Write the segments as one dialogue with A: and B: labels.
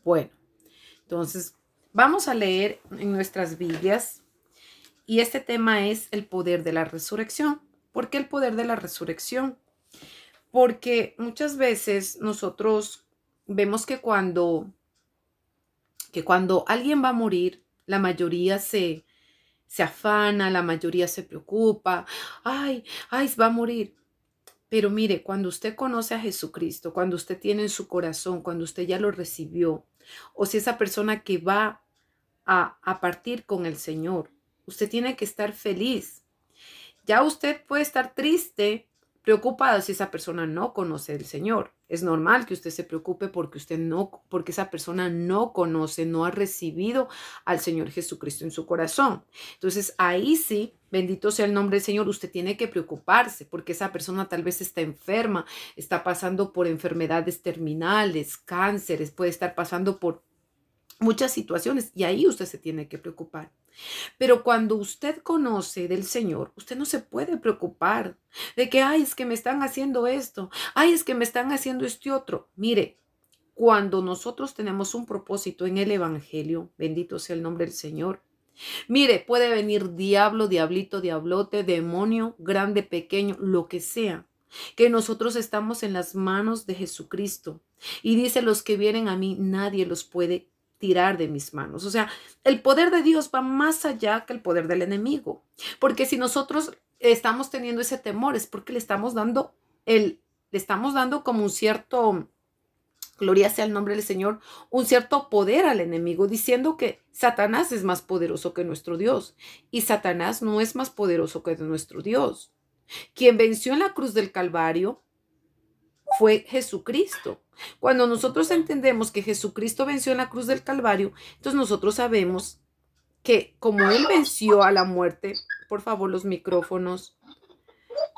A: Bueno, entonces vamos a leer en nuestras Biblias y este tema es el poder de la resurrección. ¿Por qué el poder de la resurrección? Porque muchas veces nosotros vemos que cuando alguien va a morir, la mayoría se afana, la mayoría se preocupa. Ay, va a morir. Pero mire, cuando usted conoce a Jesucristo, cuando usted tiene en su corazón, cuando usted ya lo recibió, o si esa persona que va a partir con el Señor, usted tiene que estar feliz. Ya usted puede estar triste, preocupado si esa persona no conoce al Señor. Es normal que usted se preocupe porque esa persona no conoce, no ha recibido al Señor Jesucristo en su corazón. Entonces ahí sí, bendito sea el nombre del Señor, usted tiene que preocuparse porque esa persona tal vez está enferma, está pasando por enfermedades terminales, cánceres, puede estar pasando por muchas situaciones y ahí usted se tiene que preocupar. Pero cuando usted conoce del Señor, usted no se puede preocupar de que, ay, es que me están haciendo esto, ay, es que me están haciendo este otro. Mire, cuando nosotros tenemos un propósito en el Evangelio, bendito sea el nombre del Señor. Mire, puede venir diablo, diablito, diablote, demonio, grande, pequeño, lo que sea. Que nosotros estamos en las manos de Jesucristo. Y dice, los que vienen a mí, nadie los puede tirar de mis manos. O sea, el poder de Dios va más allá que el poder del enemigo. Porque si nosotros estamos teniendo ese temor, es porque le estamos dando como un cierto, gloria sea el nombre del Señor, un cierto poder al enemigo, diciendo que Satanás es más poderoso que nuestro Dios. Y Satanás no es más poderoso que nuestro Dios. Quien venció en la cruz del Calvario fue Jesucristo. Cuando nosotros entendemos que Jesucristo venció en la cruz del Calvario, entonces nosotros sabemos que como Él venció a la muerte, por favor los micrófonos,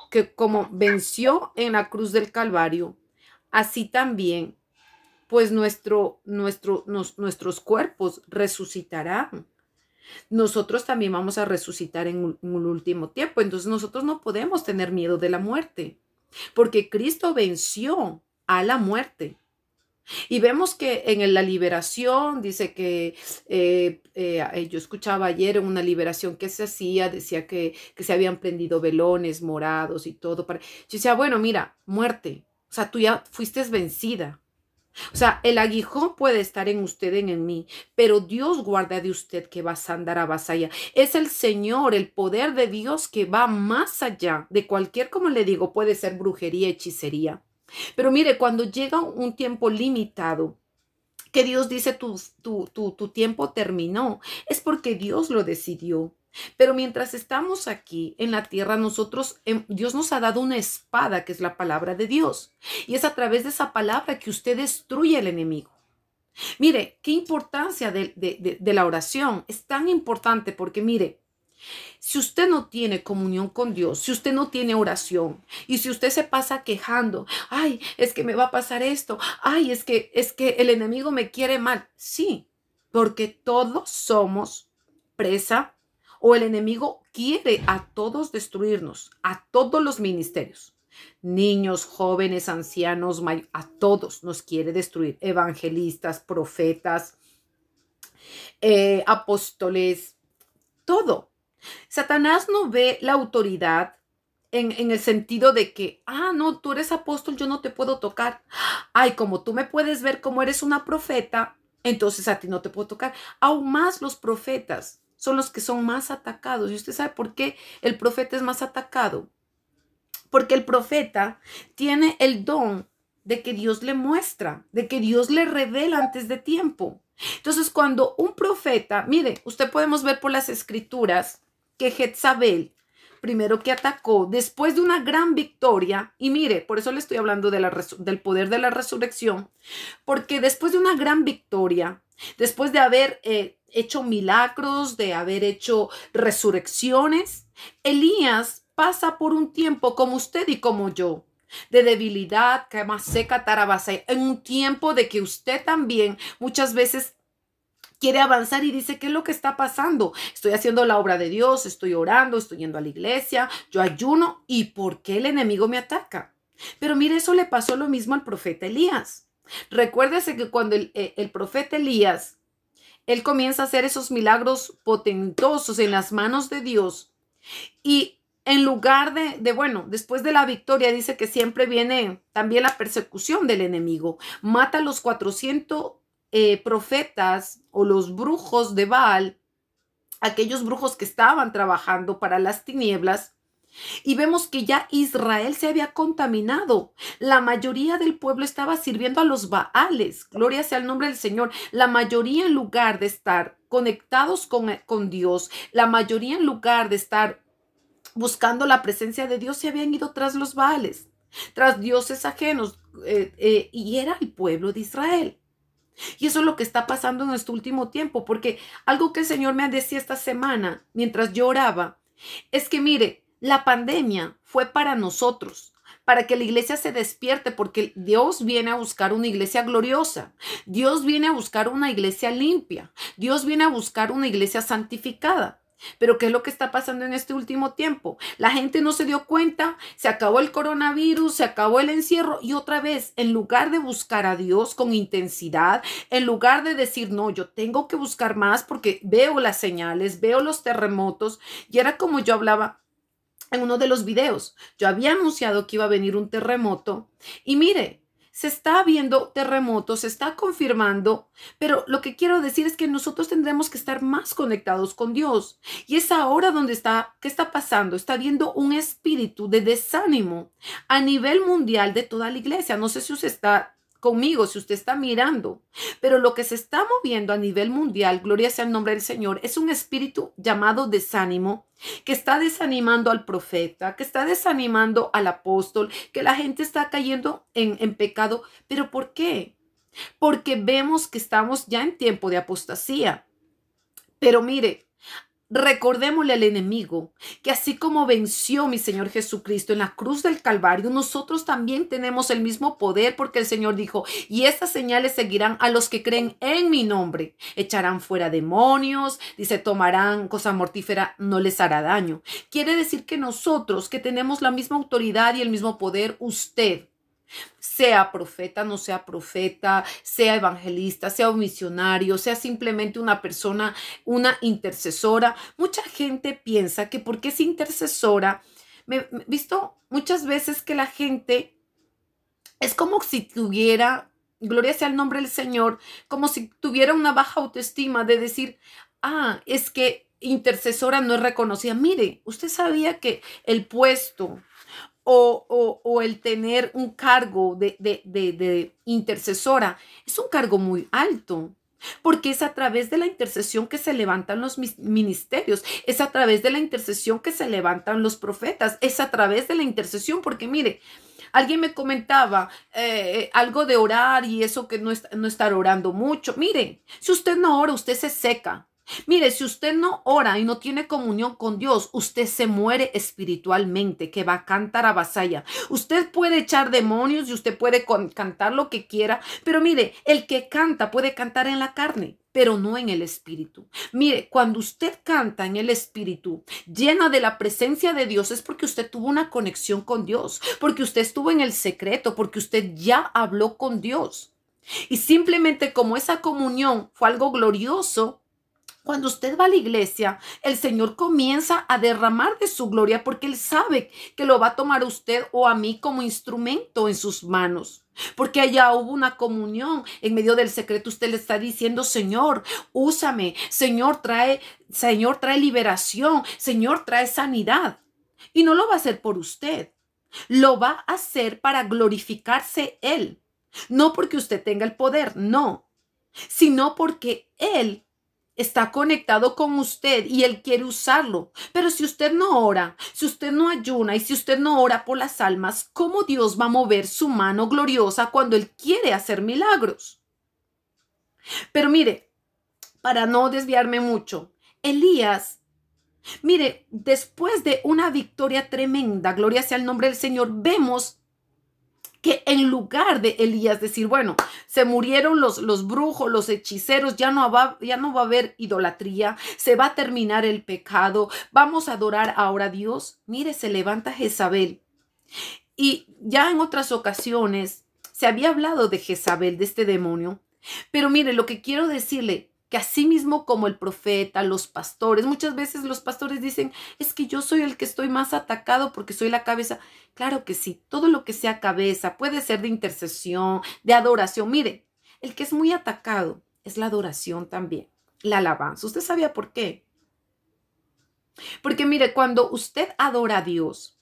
A: que como venció en la cruz del Calvario, así también pues nuestros cuerpos resucitarán. Nosotros también vamos a resucitar en un último tiempo. Entonces nosotros no podemos tener miedo de la muerte, porque Cristo venció a la muerte. Y vemos que en la liberación, dice que yo escuchaba ayer en una liberación que se hacía, decía que se habían prendido velones morados y todo. Yo decía, bueno, mira, muerte, o sea, tú ya fuiste vencida. O sea, el aguijón puede estar en usted, en mí, pero Dios guarda de usted que vas a andar a vasalla. Es el Señor, el poder de Dios que va más allá de cualquier, como le digo, puede ser brujería, hechicería. Pero mire, cuando llega un tiempo limitado, que Dios dice tu tiempo terminó, es porque Dios lo decidió. Pero mientras estamos aquí en la tierra, Dios nos ha dado una espada que es la palabra de Dios. Y es a través de esa palabra que usted destruye al enemigo. Mire, qué importancia de la oración. Es tan importante porque mire, si usted no tiene comunión con Dios, si usted no tiene oración y si usted se pasa quejando, ay, es que me va a pasar esto, ay, es que el enemigo me quiere mal. Sí, porque todos somos presa o el enemigo quiere a todos destruirnos, a todos los ministerios. Niños, jóvenes, ancianos, a todos nos quiere destruir. Evangelistas, profetas, apóstoles, todo. Satanás no ve la autoridad en el sentido de que, no, tú eres apóstol, yo no te puedo tocar. Ay, como tú me puedes ver como eres una profeta, entonces a ti no te puedo tocar. Aún más los profetas son los que son más atacados. ¿Y usted sabe por qué el profeta es más atacado? Porque el profeta tiene el don de que Dios le muestra, de que Dios le revela antes de tiempo. Entonces, cuando un profeta, mire, usted podemos ver por las escrituras que Jezabel, primero que atacó, después de una gran victoria, y mire, por eso le estoy hablando del poder de la resurrección, porque después de una gran victoria, después de haber hecho milagros, de haber hecho resurrecciones, Elías pasa por un tiempo como usted y como yo, de debilidad, cama seca, tarabasa, en un tiempo de que usted también muchas veces quiere avanzar y dice, ¿qué es lo que está pasando? Estoy haciendo la obra de Dios, estoy orando, estoy yendo a la iglesia, yo ayuno, ¿y por qué el enemigo me ataca? Pero mire, eso le pasó lo mismo al profeta Elías. Recuérdese que cuando el profeta Elías, él comienza a hacer esos milagros potentosos en las manos de Dios y en lugar bueno, después de la victoria dice que siempre viene también la persecución del enemigo. Mata a los 400 profetas o los brujos de Baal, aquellos brujos que estaban trabajando para las tinieblas. Y vemos que ya Israel se había contaminado. La mayoría del pueblo estaba sirviendo a los Baales. Gloria sea el nombre del Señor. La mayoría, en lugar de estar conectados con Dios, la mayoría, en lugar de estar buscando la presencia de Dios, se habían ido tras los Baales, tras dioses ajenos, y era el pueblo de Israel. Y eso es lo que está pasando en este último tiempo, porque algo que el Señor me decía esta semana mientras yo oraba es que, mire, la pandemia fue para nosotros, para que la iglesia se despierte, porque Dios viene a buscar una iglesia gloriosa. Dios viene a buscar una iglesia limpia. Dios viene a buscar una iglesia santificada. Pero ¿qué es lo que está pasando en este último tiempo? La gente no se dio cuenta, se acabó el coronavirus, se acabó el encierro y otra vez, en lugar de buscar a Dios con intensidad, en lugar de decir, no, yo tengo que buscar más porque veo las señales, veo los terremotos, y era como yo hablaba en uno de los videos. Yo había anunciado que iba a venir un terremoto y mire, se está viendo terremotos, se está confirmando, pero lo que quiero decir es que nosotros tendremos que estar más conectados con Dios. Y es ahora donde está, ¿qué está pasando? Está habiendo un espíritu de desánimo a nivel mundial de toda la iglesia. No sé si usted está conmigo, si usted está mirando, pero lo que se está moviendo a nivel mundial, gloria sea el nombre del Señor, es un espíritu llamado desánimo, que está desanimando al profeta, que está desanimando al apóstol, que la gente está cayendo en pecado. ¿Pero por qué? Porque vemos que estamos ya en tiempo de apostasía. Pero mire, recordémosle al enemigo que así como venció mi Señor Jesucristo en la cruz del Calvario, nosotros también tenemos el mismo poder, porque el Señor dijo, y estas señales seguirán a los que creen en mi nombre. Echarán fuera demonios, dice, tomarán cosa mortífera, no les hará daño. Quiere decir que nosotros, que tenemos la misma autoridad y el mismo poder, usted, sea profeta, no sea profeta, sea evangelista, sea un misionario, sea simplemente una persona, una intercesora. Mucha gente piensa que porque es intercesora, he visto muchas veces que la gente es como si tuviera, gloria sea el nombre del Señor, como si tuviera una baja autoestima de decir, es que intercesora no es reconocida. Mire, usted sabía que el puesto o el tener un cargo de intercesora es un cargo muy alto, porque es a través de la intercesión que se levantan los ministerios, es a través de la intercesión que se levantan los profetas, es a través de la intercesión, porque mire, alguien me comentaba algo de orar y eso que no estar orando mucho. Mire, si usted no ora, usted se seca. Mire, si usted no ora y no tiene comunión con Dios, usted se muere espiritualmente, que va a cantar a vasalla. Usted puede echar demonios y usted puede cantar lo que quiera, pero mire, el que canta puede cantar en la carne, pero no en el espíritu. Mire, cuando usted canta en el espíritu, llena de la presencia de Dios, es porque usted tuvo una conexión con Dios, porque usted estuvo en el secreto, porque usted ya habló con Dios. Y simplemente como esa comunión fue algo glorioso, cuando usted va a la iglesia, el Señor comienza a derramar de su gloria porque Él sabe que lo va a tomar a usted o a mí como instrumento en sus manos. Porque allá hubo una comunión en medio del secreto. Usted le está diciendo, Señor, úsame. Señor, trae liberación. Señor, trae sanidad. Y no lo va a hacer por usted. Lo va a hacer para glorificarse Él. No porque usted tenga el poder, no. Sino porque Él está conectado con usted y Él quiere usarlo. Pero si usted no ora, si usted no ayuna y si usted no ora por las almas, ¿cómo Dios va a mover su mano gloriosa cuando Él quiere hacer milagros? Pero mire, para no desviarme mucho, Elías, mire, después de una victoria tremenda, gloria sea el nombre del Señor, vemos que en lugar de Elías decir, bueno, se murieron los brujos, los hechiceros, ya no va a haber idolatría, se va a terminar el pecado, vamos a adorar ahora a Dios. Mire, se levanta Jezabel. Y ya en otras ocasiones se había hablado de Jezabel, de este demonio. Pero mire, lo que quiero decirle, que así mismo como el profeta, los pastores, muchas veces los pastores dicen, es que yo soy el que estoy más atacado porque soy la cabeza. Claro que sí, todo lo que sea cabeza puede ser de intercesión, de adoración. Mire, el que es muy atacado es la adoración también, la alabanza. ¿Usted sabía por qué? Porque mire, cuando usted adora a Dios,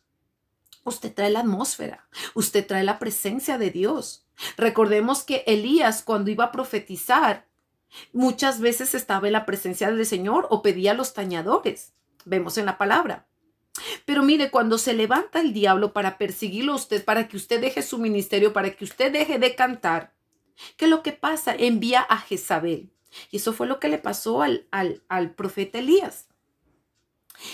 A: usted trae la atmósfera, usted trae la presencia de Dios. Recordemos que Elías, cuando iba a profetizar, muchas veces estaba en la presencia del Señor o pedía a los tañadores. Vemos en la palabra. Pero mire, cuando se levanta el diablo para perseguirlo a usted, para que usted deje su ministerio, para que usted deje de cantar, ¿qué es lo que pasa? Envía a Jezabel. Y eso fue lo que le pasó al profeta Elías.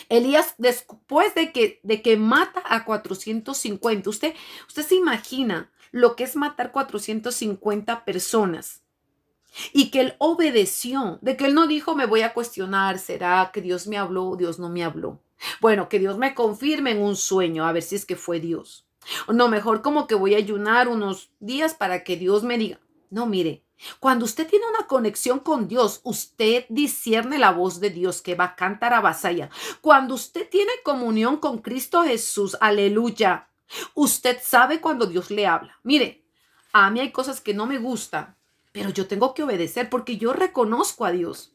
A: Elías, después de que mata a 450, usted se imagina lo que es matar 450 personas. Y que él obedeció, de que él no dijo, me voy a cuestionar, ¿será que Dios me habló o Dios no me habló? Bueno, que Dios me confirme en un sueño, a ver si es que fue Dios. O no, mejor como que voy a ayunar unos días para que Dios me diga. No, mire, cuando usted tiene una conexión con Dios, usted discierne la voz de Dios que va a cantar a vasalla. Cuando usted tiene comunión con Cristo Jesús, aleluya, usted sabe cuando Dios le habla. Mire, a mí hay cosas que no me gustan, pero yo tengo que obedecer porque yo reconozco a Dios.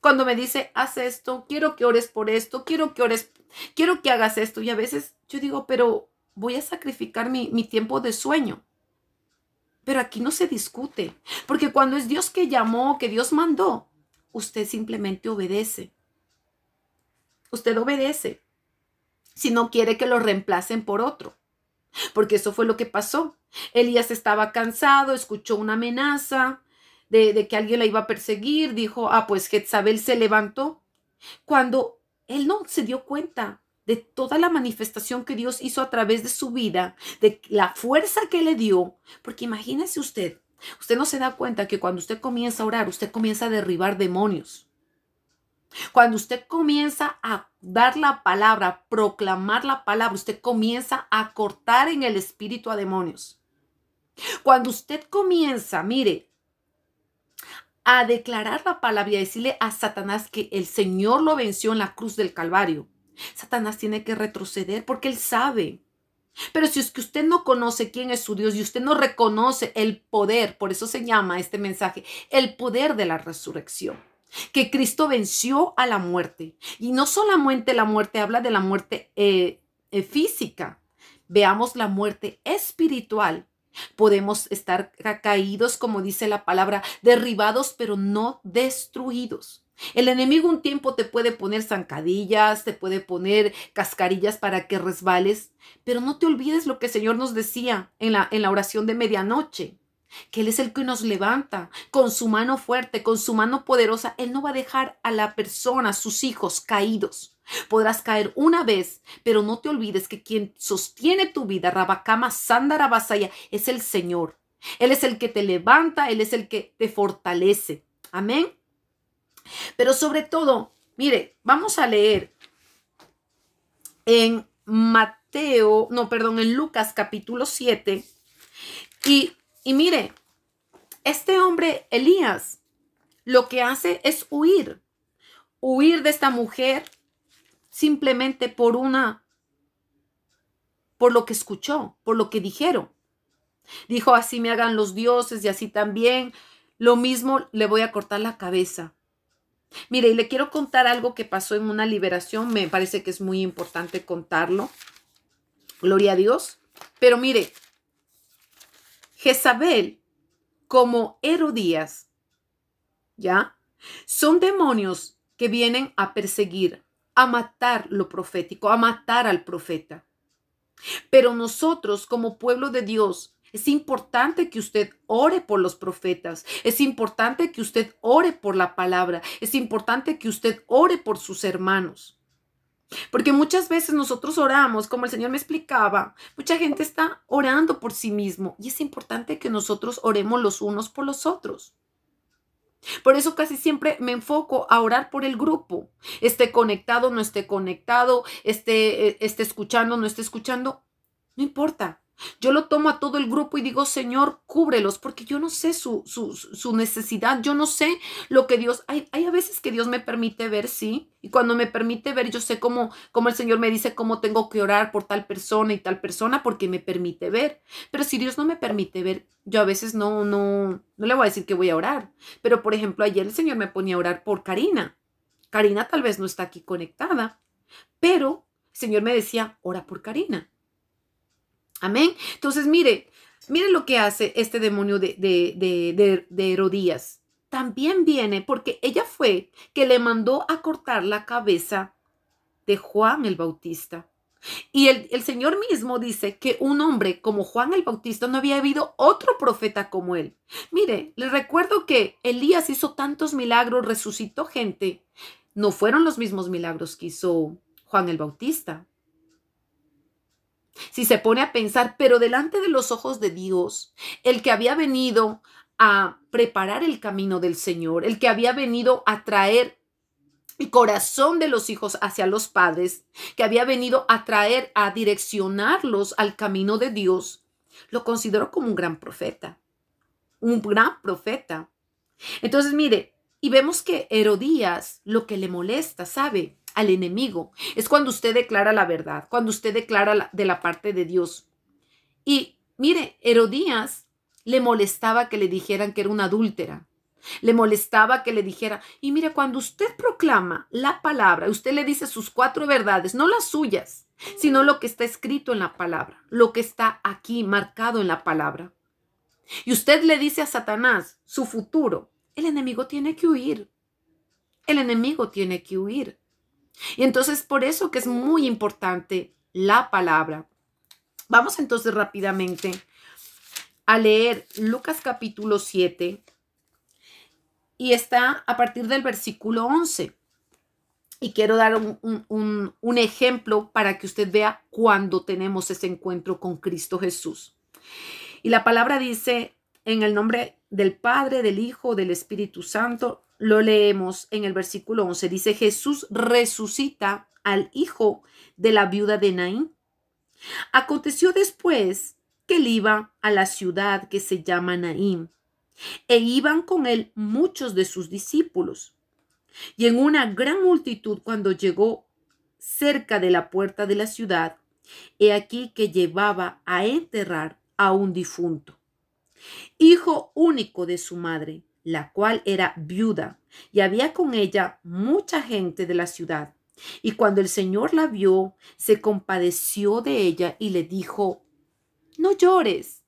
A: Cuando me dice, haz esto, quiero que ores por esto, quiero que hagas esto. Y a veces yo digo, pero voy a sacrificar mi tiempo de sueño. Pero aquí no se discute, porque cuando es Dios que llamó, que Dios mandó, usted simplemente obedece. Usted obedece si no quiere que lo reemplacen por otro. Porque eso fue lo que pasó. Elías estaba cansado, escuchó una amenaza de que alguien la iba a perseguir. Dijo, pues Jezabel se levantó. Cuando él no se dio cuenta de toda la manifestación que Dios hizo a través de su vida, de la fuerza que le dio. Porque imagínese usted no se da cuenta que cuando usted comienza a orar, usted comienza a derribar demonios. Cuando usted comienza a dar la palabra, proclamar la palabra, usted comienza a cortar en el espíritu a demonios. Cuando usted comienza, mire, a declarar la palabra y a decirle a Satanás que el Señor lo venció en la cruz del Calvario, Satanás tiene que retroceder porque él sabe. Pero si es que usted no conoce quién es su Dios y usted no reconoce el poder, por eso se llama este mensaje, el poder de la resurrección. Que Cristo venció a la muerte. Y no solamente la muerte, habla de la muerte física. Veamos la muerte espiritual. Podemos estar caídos, como dice la palabra, derribados, pero no destruidos. El enemigo un tiempo te puede poner zancadillas, te puede poner cascarillas para que resbales, pero no te olvides lo que el Señor nos decía en la oración de medianoche. Que Él es el que nos levanta con su mano fuerte, con su mano poderosa. Él no va a dejar a la persona, a sus hijos caídos. Podrás caer una vez, pero no te olvides que quien sostiene tu vida, Rabacama Sándara Basaya, es el Señor. Él es el que te levanta, Él es el que te fortalece. Amén. Pero sobre todo, mire, vamos a leer en en Lucas capítulo 7 y mire, este hombre, Elías, lo que hace es huir de esta mujer simplemente por lo que escuchó, por lo que dijeron. Dijo, así me hagan los dioses y así también, lo mismo le voy a cortar la cabeza. Mire, y le quiero contar algo que pasó en una liberación, me parece que es muy importante contarlo. Gloria a Dios. Pero mire, Jezabel, como Herodías, ¿ya? Son demonios que vienen a perseguir, a matar lo profético, a matar al profeta. Pero nosotros, como pueblo de Dios, es importante que usted ore por los profetas. Es importante que usted ore por la palabra. Es importante que usted ore por sus hermanos. Porque muchas veces nosotros oramos, como el Señor me explicaba, mucha gente está orando por sí mismo y es importante que nosotros oremos los unos por los otros. Por eso casi siempre me enfoco a orar por el grupo. Esté conectado, no esté conectado, esté escuchando, no esté escuchando, no importa. Yo lo tomo a todo el grupo y digo, Señor, cúbrelos, porque yo no sé su necesidad, yo no sé lo que Dios, hay a veces que Dios me permite ver, sí, y cuando me permite ver, yo sé cómo el Señor me dice cómo tengo que orar por tal persona y tal persona, porque me permite ver. Pero si Dios no me permite ver, yo a veces no le voy a decir que voy a orar. Pero, por ejemplo, ayer el Señor me ponía a orar por Karina. Karina tal vez no está aquí conectada, pero el Señor me decía, ora por Karina. Amén. Entonces, mire lo que hace este demonio de Herodías. También viene porque ella fue que le mandó a cortar la cabeza de Juan el Bautista. Y el Señor mismo dice que un hombre como Juan el Bautista no había habido otro profeta como él. Mire, les recuerdo que Elías hizo tantos milagros, resucitó gente. No fueron los mismos milagros que hizo Juan el Bautista. Si se pone a pensar, pero delante de los ojos de Dios, el que había venido a preparar el camino del Señor, el que había venido a traer el corazón de los hijos hacia los padres, que había venido a traer, a direccionarlos al camino de Dios, lo considero como un gran profeta, un gran profeta. Entonces, mire, y vemos que Herodías lo que le molesta, ¿sabe? Al enemigo. Es cuando usted declara la verdad, cuando usted declara de la parte de Dios. Y mire, Herodías le molestaba que le dijeran que era una adúltera. Le molestaba que le dijera, y mire, cuando usted proclama la palabra, usted le dice sus 4 verdades, no las suyas, sino lo que está escrito en la palabra, lo que está aquí marcado en la palabra. Y usted le dice a Satanás su futuro, el enemigo tiene que huir. El enemigo tiene que huir. Y entonces por eso que es muy importante la palabra. Vamos entonces rápidamente a leer Lucas capítulo 7 y está a partir del versículo 11. Y quiero dar un ejemplo para que usted vea cuando tenemos ese encuentro con Cristo Jesús. Y la palabra dice, en el nombre del Padre, del Hijo, del Espíritu Santo, lo leemos en el versículo 11. Dice, Jesús resucita al hijo de la viuda de Naín. Aconteció después que él iba a la ciudad que se llama Naín, e iban con él muchos de sus discípulos. Y en una gran multitud, cuando llegó cerca de la puerta de la ciudad, he aquí que llevaba a enterrar a un difunto, hijo único de su madre, la cual era viuda, y había con ella mucha gente de la ciudad. Y cuando el Señor la vio, se compadeció de ella y le dijo, no llores.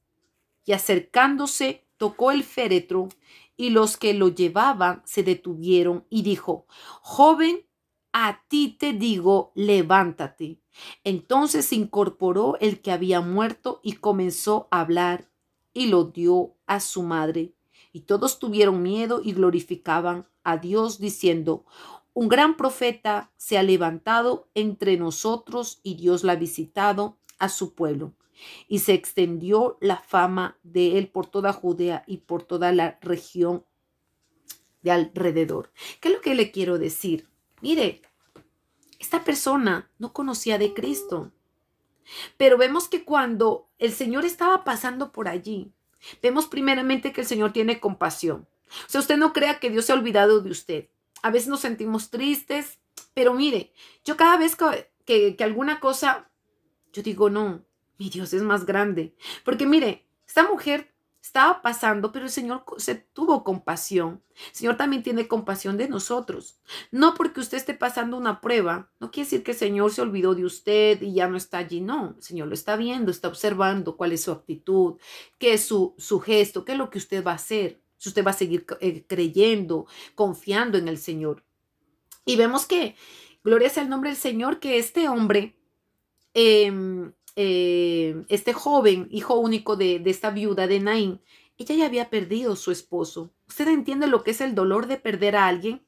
A: Y acercándose, tocó el féretro, y los que lo llevaban se detuvieron, y dijo, joven, a ti te digo, levántate. Entonces se incorporó el que había muerto y comenzó a hablar, y lo dio a su madre. Y todos tuvieron miedo y glorificaban a Dios, diciendo, un gran profeta se ha levantado entre nosotros, y Dios la ha visitado a su pueblo. Y se extendió la fama de él por toda Judea y por toda la región de alrededor. ¿Qué es lo que le quiero decir? Mire, esta persona no conocía de Cristo, pero vemos que cuando el Señor estaba pasando por allí, vemos primeramente que el Señor tiene compasión. O sea, usted no crea que Dios se ha olvidado de usted. A veces nos sentimos tristes, pero mire, yo cada vez que alguna cosa, yo digo, no, mi Dios es más grande. Porque mire, esta mujer estaba pasando, pero el Señor se tuvo compasión. El Señor también tiene compasión de nosotros. No porque usted esté pasando una prueba, no quiere decir que el Señor se olvidó de usted y ya no está allí. No, el Señor lo está viendo, está observando cuál es su actitud, qué es su gesto, qué es lo que usted va a hacer. Si usted va a seguir creyendo, confiando en el Señor. Y vemos que, gloria sea el nombre del Señor, que este hombre, este joven, hijo único de esta viuda de Naín, ella ya había perdido a su esposo. ¿Usted entiende lo que es el dolor de perder a alguien?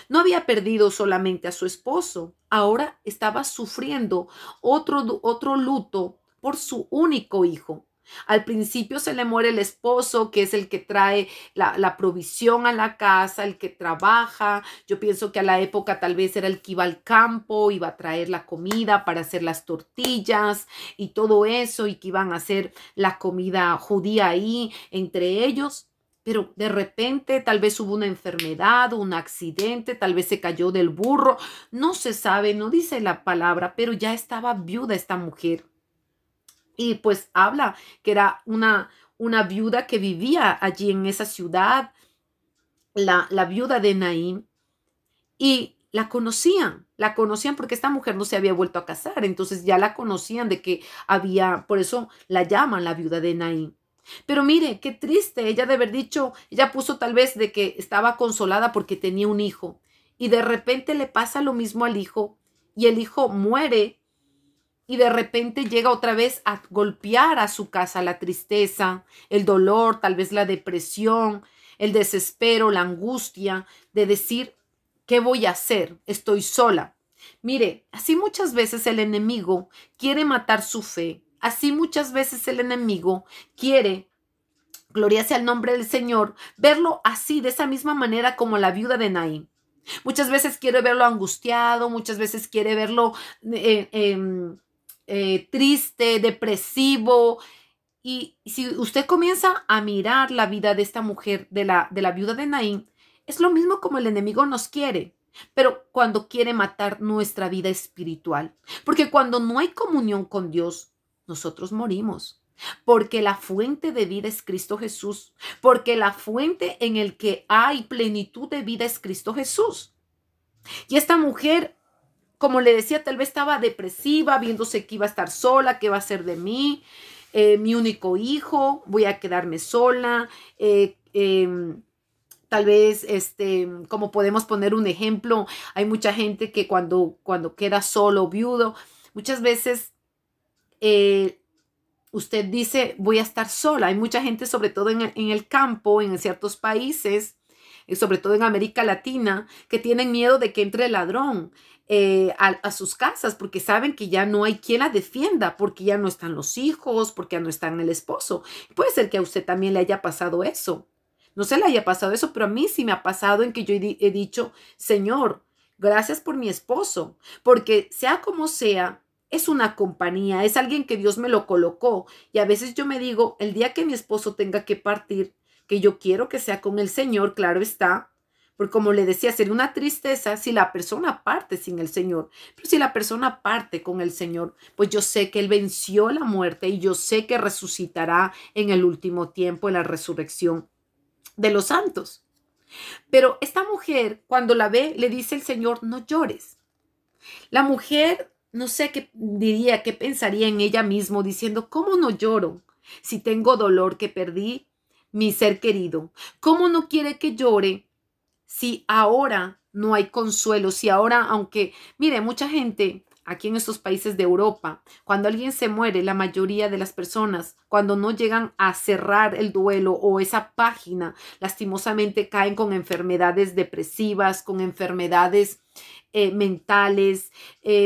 A: No había perdido solamente a su esposo, ahora estaba sufriendo otro luto por su único hijo. Al principio se le muere el esposo, que es el que trae la provisión a la casa, el que trabaja. Yo pienso que a la época tal vez era el que iba al campo, iba a traer la comida para hacer las tortillas y todo eso, y que iban a hacer la comida judía ahí entre ellos. Pero de repente tal vez hubo una enfermedad, un accidente, tal vez se cayó del burro. No se sabe, no dice la palabra, pero ya estaba viuda esta mujer. Y pues habla que era una viuda que vivía allí en esa ciudad, la viuda de Naín, y la conocían porque esta mujer no se había vuelto a casar, entonces ya la conocían de que había, por eso la llaman la viuda de Naín. Pero mire, qué triste, ella de haber dicho, ella puso tal vez de que estaba consolada porque tenía un hijo, y de repente le pasa lo mismo al hijo, y el hijo muere, y de repente llega otra vez a golpear a su casa la tristeza, el dolor, tal vez la depresión, el desespero, la angustia de decir, ¿qué voy a hacer? Estoy sola. Mire, así muchas veces el enemigo quiere matar su fe. Así muchas veces el enemigo quiere, gloria sea el nombre del Señor, verlo así, de esa misma manera como la viuda de Naín. Muchas veces quiere verlo angustiado, muchas veces quiere verlo eh, eh, triste, depresivo. Y si usted comienza a mirar la vida de esta mujer, de la viuda de Naín, es lo mismo como el enemigo nos quiere, pero cuando quiere matar nuestra vida espiritual. Porque cuando no hay comunión con Dios, nosotros morimos. Porque la fuente de vida es Cristo Jesús. Porque la fuente en el que hay plenitud de vida es Cristo Jesús. Y esta mujer, como le decía, tal vez estaba depresiva, viéndose que iba a estar sola, qué va a ser de mí, mi único hijo, voy a quedarme sola. Tal vez, como podemos poner un ejemplo, hay mucha gente que cuando queda solo o viudo, muchas veces eh, usted dice, voy a estar sola. Hay mucha gente, sobre todo en el campo, en ciertos países, sobre todo en América Latina, que tienen miedo de que entre el ladrón a sus casas, porque saben que ya no hay quien la defienda, porque ya no están los hijos, porque ya no están el esposo. Puede ser que a usted también le haya pasado eso. No se le haya pasado eso, pero a mí sí me ha pasado en que yo he dicho, Señor, gracias por mi esposo, porque sea como sea, es una compañía, es alguien que Dios me lo colocó. Y a veces yo me digo, el día que mi esposo tenga que partir, que yo quiero que sea con el Señor, claro está, porque como le decía, sería una tristeza si la persona parte sin el Señor. Pero si la persona parte con el Señor, pues yo sé que Él venció la muerte y yo sé que resucitará en el último tiempo, en la resurrección de los santos. Pero esta mujer, cuando la ve, le dice el Señor, no llores. La mujer, no sé qué diría, qué pensaría en ella mismo, diciendo, ¿cómo no lloro si tengo dolor que perdí mi ser querido? ¿Cómo no quiere que llore si ahora no hay consuelo? Si ahora, aunque, mire, mucha gente aquí en estos países de Europa, cuando alguien se muere, la mayoría de las personas, cuando no llegan a cerrar el duelo o esa página, lastimosamente caen con enfermedades depresivas, con enfermedades mentales,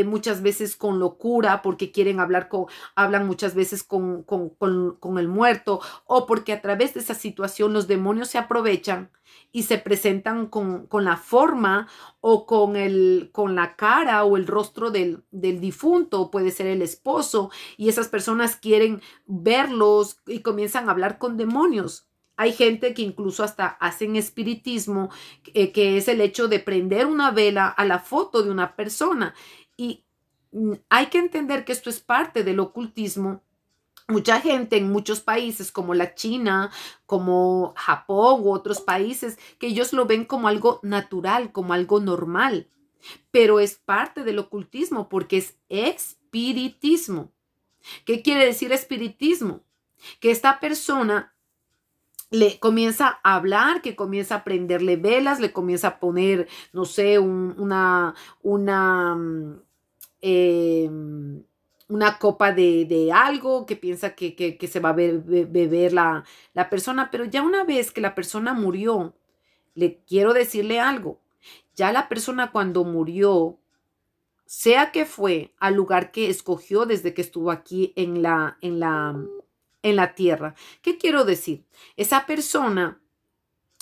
A: muchas veces con locura, porque quieren hablan muchas veces con el muerto, o porque a través de esa situación los demonios se aprovechan y se presentan con la forma o con la cara o el rostro del difunto, puede ser el esposo, y esas personas quieren verlos y comienzan a hablar con demonios. Hay gente que incluso hasta hacen espiritismo, que es el hecho de prender una vela a la foto de una persona. Y hay que entender que esto es parte del ocultismo. Mucha gente en muchos países como la China, como Japón u otros países, que ellos lo ven como algo natural, como algo normal, pero es parte del ocultismo porque es espiritismo. ¿Qué quiere decir espiritismo? Que esta persona le comienza a hablar, que comienza a prenderle velas, le comienza a poner, no sé, eh, una copa de algo que piensa que se va a beber la persona, pero ya una vez que la persona murió, le quiero decirle algo, ya la persona cuando murió, sea que fue al lugar que escogió desde que estuvo aquí en la en la tierra. ¿Qué quiero decir? Esa persona,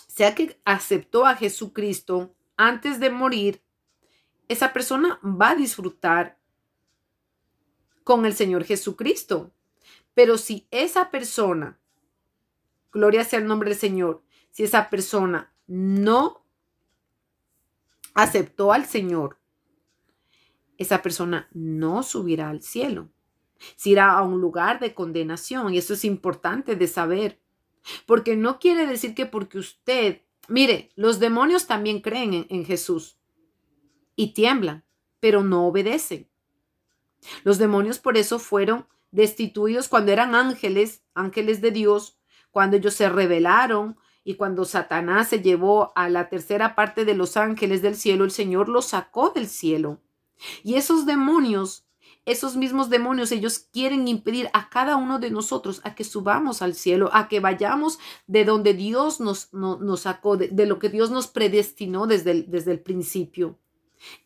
A: sea que aceptó a Jesucristo antes de morir, esa persona va a disfrutar con el Señor Jesucristo. Pero si esa persona, gloria sea el nombre del Señor, si esa persona no aceptó al Señor, esa persona no subirá al cielo. Se irá a un lugar de condenación. Y eso es importante de saber. Porque no quiere decir que porque usted, mire, los demonios también creen en Jesús y tiemblan, pero no obedecen. Los demonios por eso fueron destituidos cuando eran ángeles, ángeles de Dios, cuando ellos se rebelaron y cuando Satanás se llevó a la tercera parte de los ángeles del cielo, el Señor los sacó del cielo. Y esos demonios, esos mismos demonios, ellos quieren impedir a cada uno de nosotros a que subamos al cielo, a que vayamos de donde Dios nos sacó, de lo que Dios nos predestinó desde el principio.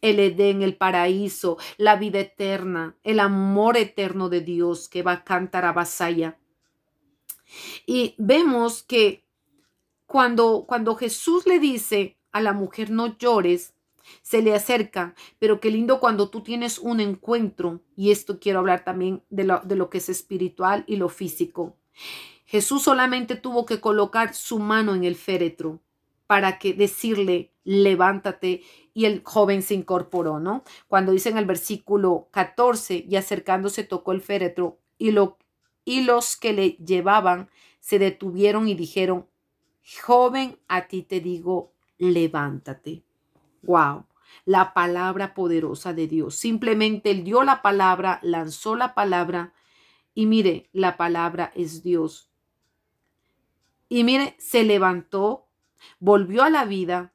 A: El Edén, el paraíso, la vida eterna, el amor eterno de Dios que va a cantar a Basaya. Y vemos que cuando Jesús le dice a la mujer no llores, se le acerca, pero qué lindo cuando tú tienes un encuentro, y esto quiero hablar también de lo que es espiritual y lo físico. Jesús solamente tuvo que colocar su mano en el féretro para que decirle, levántate, y el joven se incorporó, ¿no? Cuando dice en el versículo 14, y acercándose tocó el féretro, y los que le llevaban se detuvieron y dijeron, joven, a ti te digo, levántate. Wow, la palabra poderosa de Dios. Simplemente él dio la palabra, lanzó la palabra, y mire, la palabra es Dios. Y mire, se levantó, volvió a la vida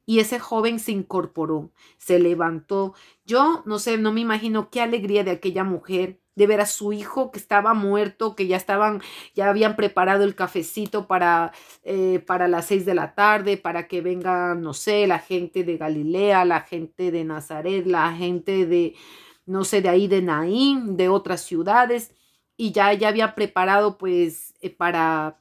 A: y ese joven se incorporó, se levantó. Yo no sé, no me imagino qué alegría de aquella mujer de ver a su hijo que estaba muerto, que ya habían preparado el cafecito para las 6 de la tarde, para que venga, no sé, la gente de Galilea, la gente de Nazaret, la gente de, no sé, de ahí de Naín, de otras ciudades, y ya había preparado pues para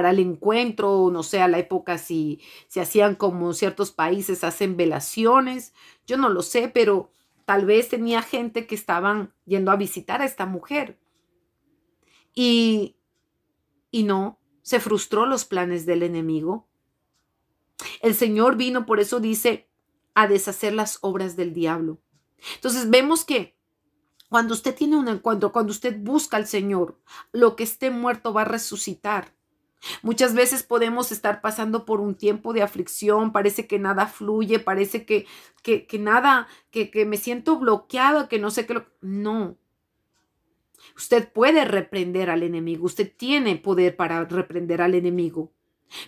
A: el encuentro, no sé, a la época si hacían como ciertos países, hacen velaciones, yo no lo sé, pero tal vez tenía gente que estaban yendo a visitar a esta mujer. Y no, se frustró los planes del enemigo. El Señor vino, por eso dice, a deshacer las obras del diablo. Entonces vemos que cuando usted tiene un encuentro, cuando usted busca al Señor, lo que esté muerto va a resucitar. Muchas veces podemos estar pasando por un tiempo de aflicción, parece que nada fluye, parece que nada, que me siento bloqueado, que no sé qué. No. Usted puede reprender al enemigo, usted tiene poder para reprender al enemigo.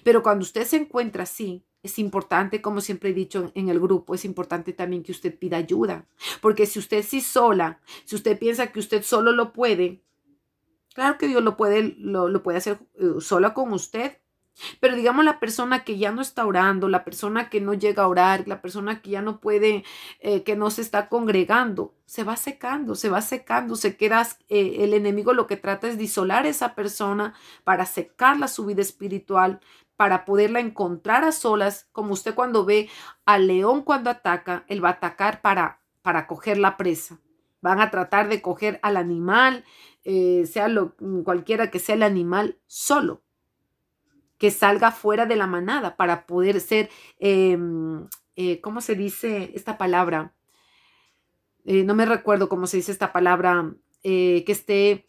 A: Pero cuando usted se encuentra así, es importante, como siempre he dicho en el grupo, es importante también que usted pida ayuda. Porque si usted sí sola, si usted piensa que usted solo lo puede, claro que Dios lo puede hacer sola con usted. Pero digamos la persona que ya no está orando, la persona que no llega a orar, la persona que ya no puede, que no se está congregando, se va secando, se queda, el enemigo lo que trata es de isolar a esa persona para secarla su vida espiritual, para poderla encontrar a solas, como usted cuando ve al león cuando ataca, él va a atacar para coger la presa. Van a tratar de coger al animal, cualquiera que sea el animal, solo, que salga fuera de la manada para poder ser, ¿cómo se dice esta palabra? No me recuerdo cómo se dice esta palabra, que esté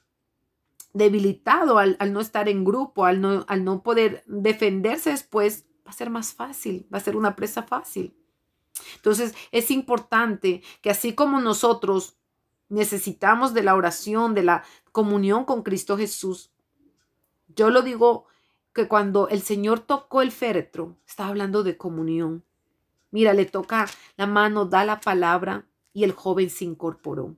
A: debilitado al no estar en grupo, al no poder defenderse después, va a ser más fácil, va a ser una presa fácil. Entonces es importante que así como nosotros necesitamos de la oración, de la comunión con Cristo Jesús, yo lo digo que cuando el Señor tocó el féretro, estaba hablando de comunión. Mira, le toca la mano, da la palabra y el joven se incorporó.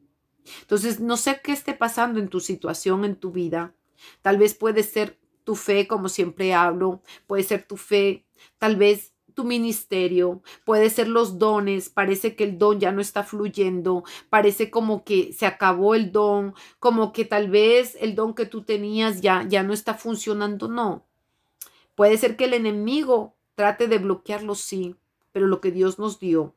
A: Entonces, no sé qué esté pasando en tu situación, en tu vida. Tal vez puede ser tu fe, como siempre hablo, puede ser tu fe. Tal vez tu ministerio, puede ser los dones, parece que el don ya no está fluyendo, parece como que se acabó el don, como que tal vez el don que tú tenías ya no está funcionando, no. Puede ser que el enemigo trate de bloquearlo, sí, pero lo que Dios nos dio,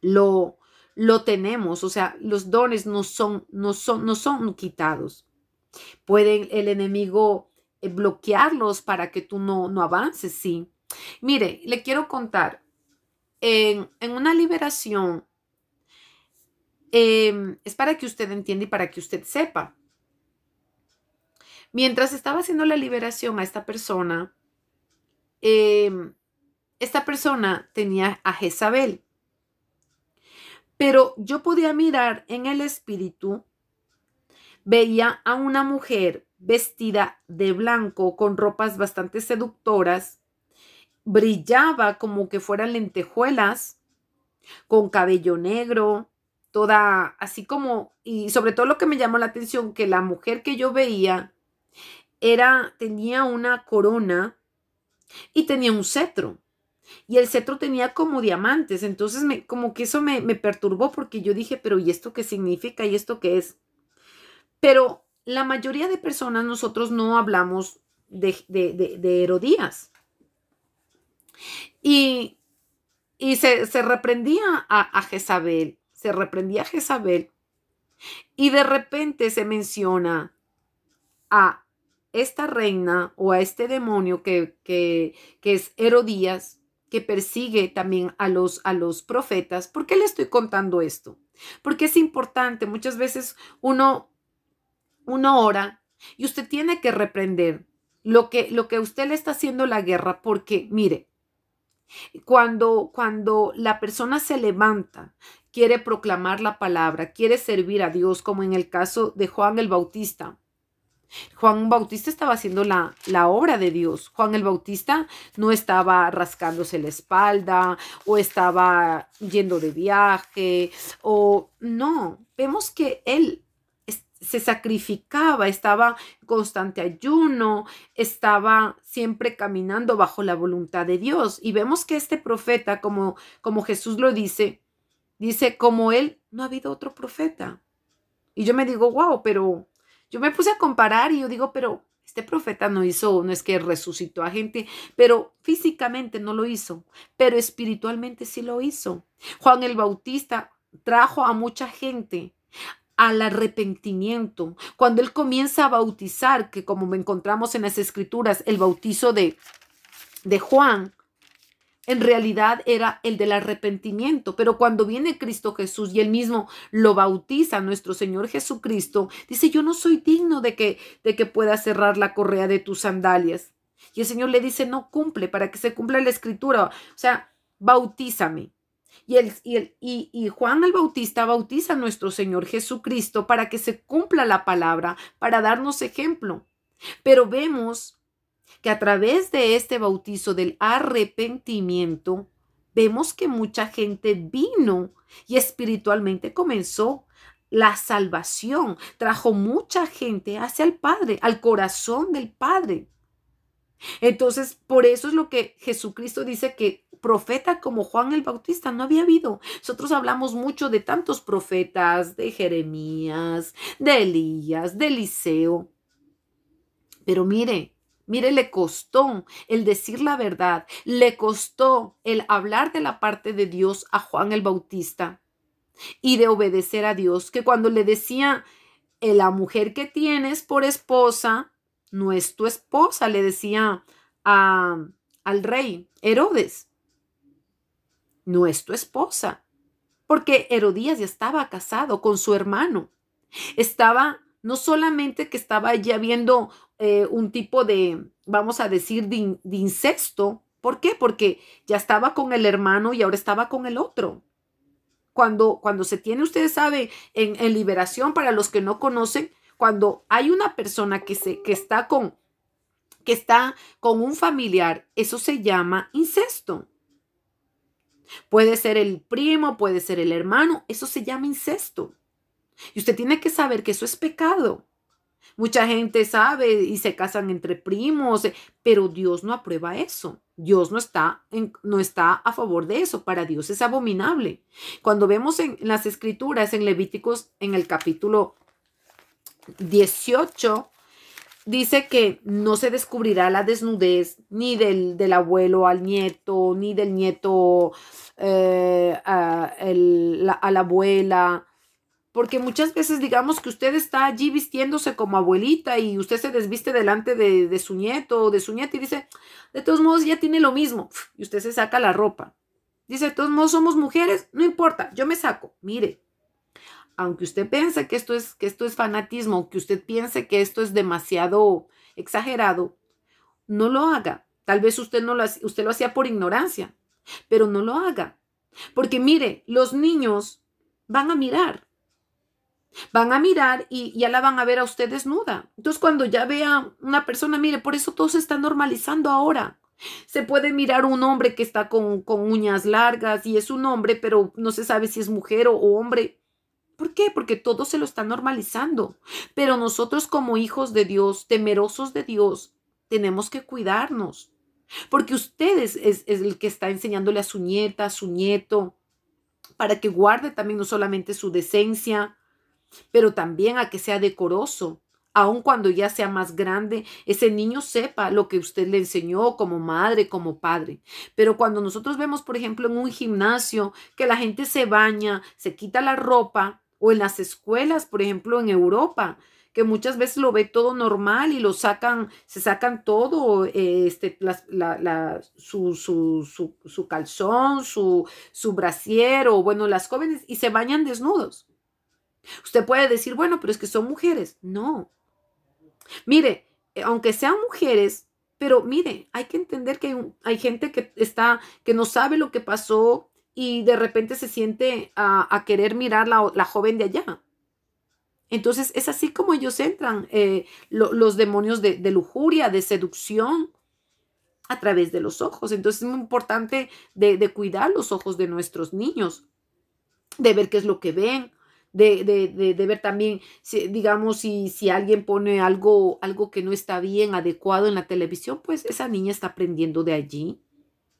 A: lo, lo tenemos, o sea, los dones no son quitados. Puede el enemigo bloquearlos para que tú no avances, sí. Mire, le quiero contar, en una liberación, es para que usted entienda y para que usted sepa. Mientras estaba haciendo la liberación a esta persona tenía a Jezabel, pero yo podía mirar en el espíritu, veía a una mujer vestida de blanco con ropas bastante seductoras, brillaba como que fueran lentejuelas, con cabello negro, toda así como, y sobre todo lo que me llamó la atención, que la mujer que yo veía tenía una corona y tenía un cetro. Y el cetro tenía como diamantes. Entonces como que eso me perturbó porque yo dije, pero ¿y esto qué significa? ¿Y esto qué es? Pero la mayoría de personas nosotros no hablamos de Herodías. Y se reprendía a Jezabel. Se reprendía a Jezabel. Y de repente se menciona a esta reina o a este demonio que es Herodías, que persigue también a los profetas. ¿Por qué le estoy contando esto? Porque es importante. Muchas veces uno ora y usted tiene que reprender lo que usted le está haciendo la guerra, porque mire, cuando la persona se levanta, quiere proclamar la palabra, quiere servir a Dios, como en el caso de Juan el Bautista. Juan Bautista estaba haciendo la obra de Dios. Juan el Bautista no estaba rascándose la espalda o estaba yendo de viaje o no. Vemos que él se sacrificaba, estaba en constante ayuno, estaba siempre caminando bajo la voluntad de Dios. Y vemos que este profeta, como Jesús lo dice, como él, no ha habido otro profeta. Y yo me digo, wow, pero yo me puse a comparar y yo digo, pero este profeta no es que resucitó a gente, pero físicamente no lo hizo, pero espiritualmente sí lo hizo. Juan el Bautista trajo a mucha gente al arrepentimiento. Cuando él comienza a bautizar, que como encontramos en las escrituras, el bautizo de Juan, en realidad era el del arrepentimiento, pero cuando viene Cristo Jesús y él mismo lo bautiza, nuestro Señor Jesucristo, dice, yo no soy digno de que pueda cerrar la correa de tus sandalias. Y el Señor le dice, no, cumple, para que se cumpla la escritura, o sea, bautízame. Y Juan el Bautista bautiza a nuestro Señor Jesucristo para que se cumpla la palabra, para darnos ejemplo. Pero vemos que a través de este bautizo del arrepentimiento, vemos que mucha gente vino y espiritualmente comenzó la salvación. Trajo mucha gente hacia el Padre, al corazón del Padre. Entonces, por eso es lo que Jesucristo dice, que profeta como Juan el Bautista no había habido. Nosotros hablamos mucho de tantos profetas, de Jeremías, de Elías, de Eliseo. Pero mire, le costó el decir la verdad, le costó el hablar de la parte de Dios a Juan el Bautista y de obedecer a Dios, que cuando le decía, la mujer que tienes por esposa no es tu esposa, le decía al rey Herodes, no es tu esposa, porque Herodías ya estaba casado con su hermano. No solamente que estaba ya viendo un tipo de, vamos a decir, de incesto. ¿Por qué? Porque ya estaba con el hermano y ahora estaba con el otro. Cuando se tiene, ustedes saben, en liberación, para los que no conocen, cuando hay una persona que está con un familiar, eso se llama incesto. Puede ser el primo, puede ser el hermano, eso se llama incesto. Y usted tiene que saber que eso es pecado. Mucha gente sabe y se casan entre primos, pero Dios no aprueba eso. Dios no está a favor de eso. Para Dios es abominable. Cuando vemos en las escrituras, en Levíticos, en el capítulo 18, dice que no se descubrirá la desnudez ni del abuelo al nieto, ni del nieto a la abuela. Porque muchas veces digamos que usted está allí vistiéndose como abuelita y usted se desviste delante de su nieto o de su nieta y dice, de todos modos ya tiene lo mismo. Y usted se saca la ropa. Dice, de todos modos somos mujeres, no importa, yo me saco. Mire, aunque usted piense que esto es fanatismo, que usted piense que esto es demasiado exagerado, no lo haga. Tal vez usted lo hacía por ignorancia, pero no lo haga. Porque mire, los niños van a mirar. Van a mirar y ya la van a ver a usted desnuda. Entonces, cuando ya vea una persona, mire, por eso todo se está normalizando ahora. Se puede mirar un hombre que está con uñas largas y es un hombre, pero no se sabe si es mujer o hombre. ¿Por qué? Porque todo se lo está normalizando. Pero nosotros como hijos de Dios, temerosos de Dios, tenemos que cuidarnos. Porque usted es el que está enseñándole a su nieta, a su nieto, para que guarde también no solamente su decencia, pero también a que sea decoroso. Aun cuando ya sea más grande, ese niño sepa lo que usted le enseñó como madre, como padre. Pero cuando nosotros vemos, por ejemplo, en un gimnasio, que la gente se baña, se quita la ropa, o en las escuelas, por ejemplo, en Europa, que muchas veces lo ve todo normal y se sacan todo, su calzón, su brasier, o bueno, las jóvenes, y se bañan desnudos. Usted puede decir, bueno, pero es que son mujeres. No. Mire, aunque sean mujeres, pero mire, hay que entender que hay gente que no sabe lo que pasó y de repente se siente a querer mirar la joven de allá. Entonces es así como ellos entran, los demonios de lujuria, de seducción, a través de los ojos. Entonces es muy importante de cuidar los ojos de nuestros niños, de ver qué es lo que ven, de ver también, digamos, si alguien pone algo que no está bien, adecuado en la televisión, pues esa niña está aprendiendo de allí.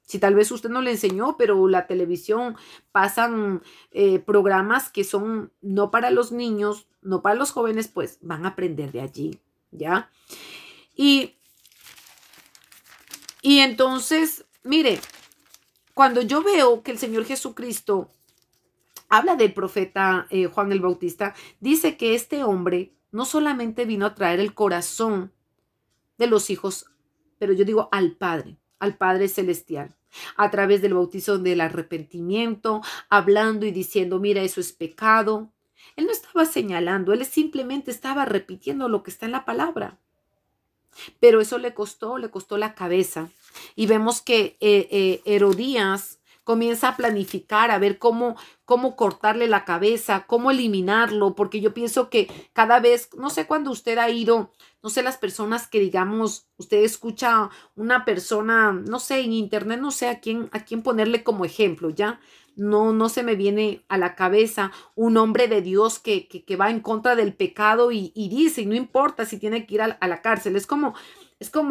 A: Si tal vez usted no le enseñó, pero la televisión pasan programas que son no para los niños, no para los jóvenes, pues van a aprender de allí, ¿ya? Y entonces, mire, cuando yo veo que el Señor Jesucristo habla del profeta Juan el Bautista, dice que este hombre no solamente vino a traer el corazón de los hijos, pero yo digo al Padre celestial, a través del bautizo del arrepentimiento, hablando y diciendo, mira, eso es pecado. Él no estaba señalando, él simplemente estaba repitiendo lo que está en la palabra. Pero eso le costó la cabeza. Y vemos que Herodías comienza a planificar, a ver cómo cortarle la cabeza, cómo eliminarlo, porque yo pienso que cada vez, no sé cuándo usted ha ido, no sé, las personas que digamos, usted escucha una persona, no sé, en internet, no sé a quién ponerle como ejemplo, ¿ya? No se me viene a la cabeza un hombre de Dios que va en contra del pecado y dice, y no importa si tiene que ir a la cárcel, es como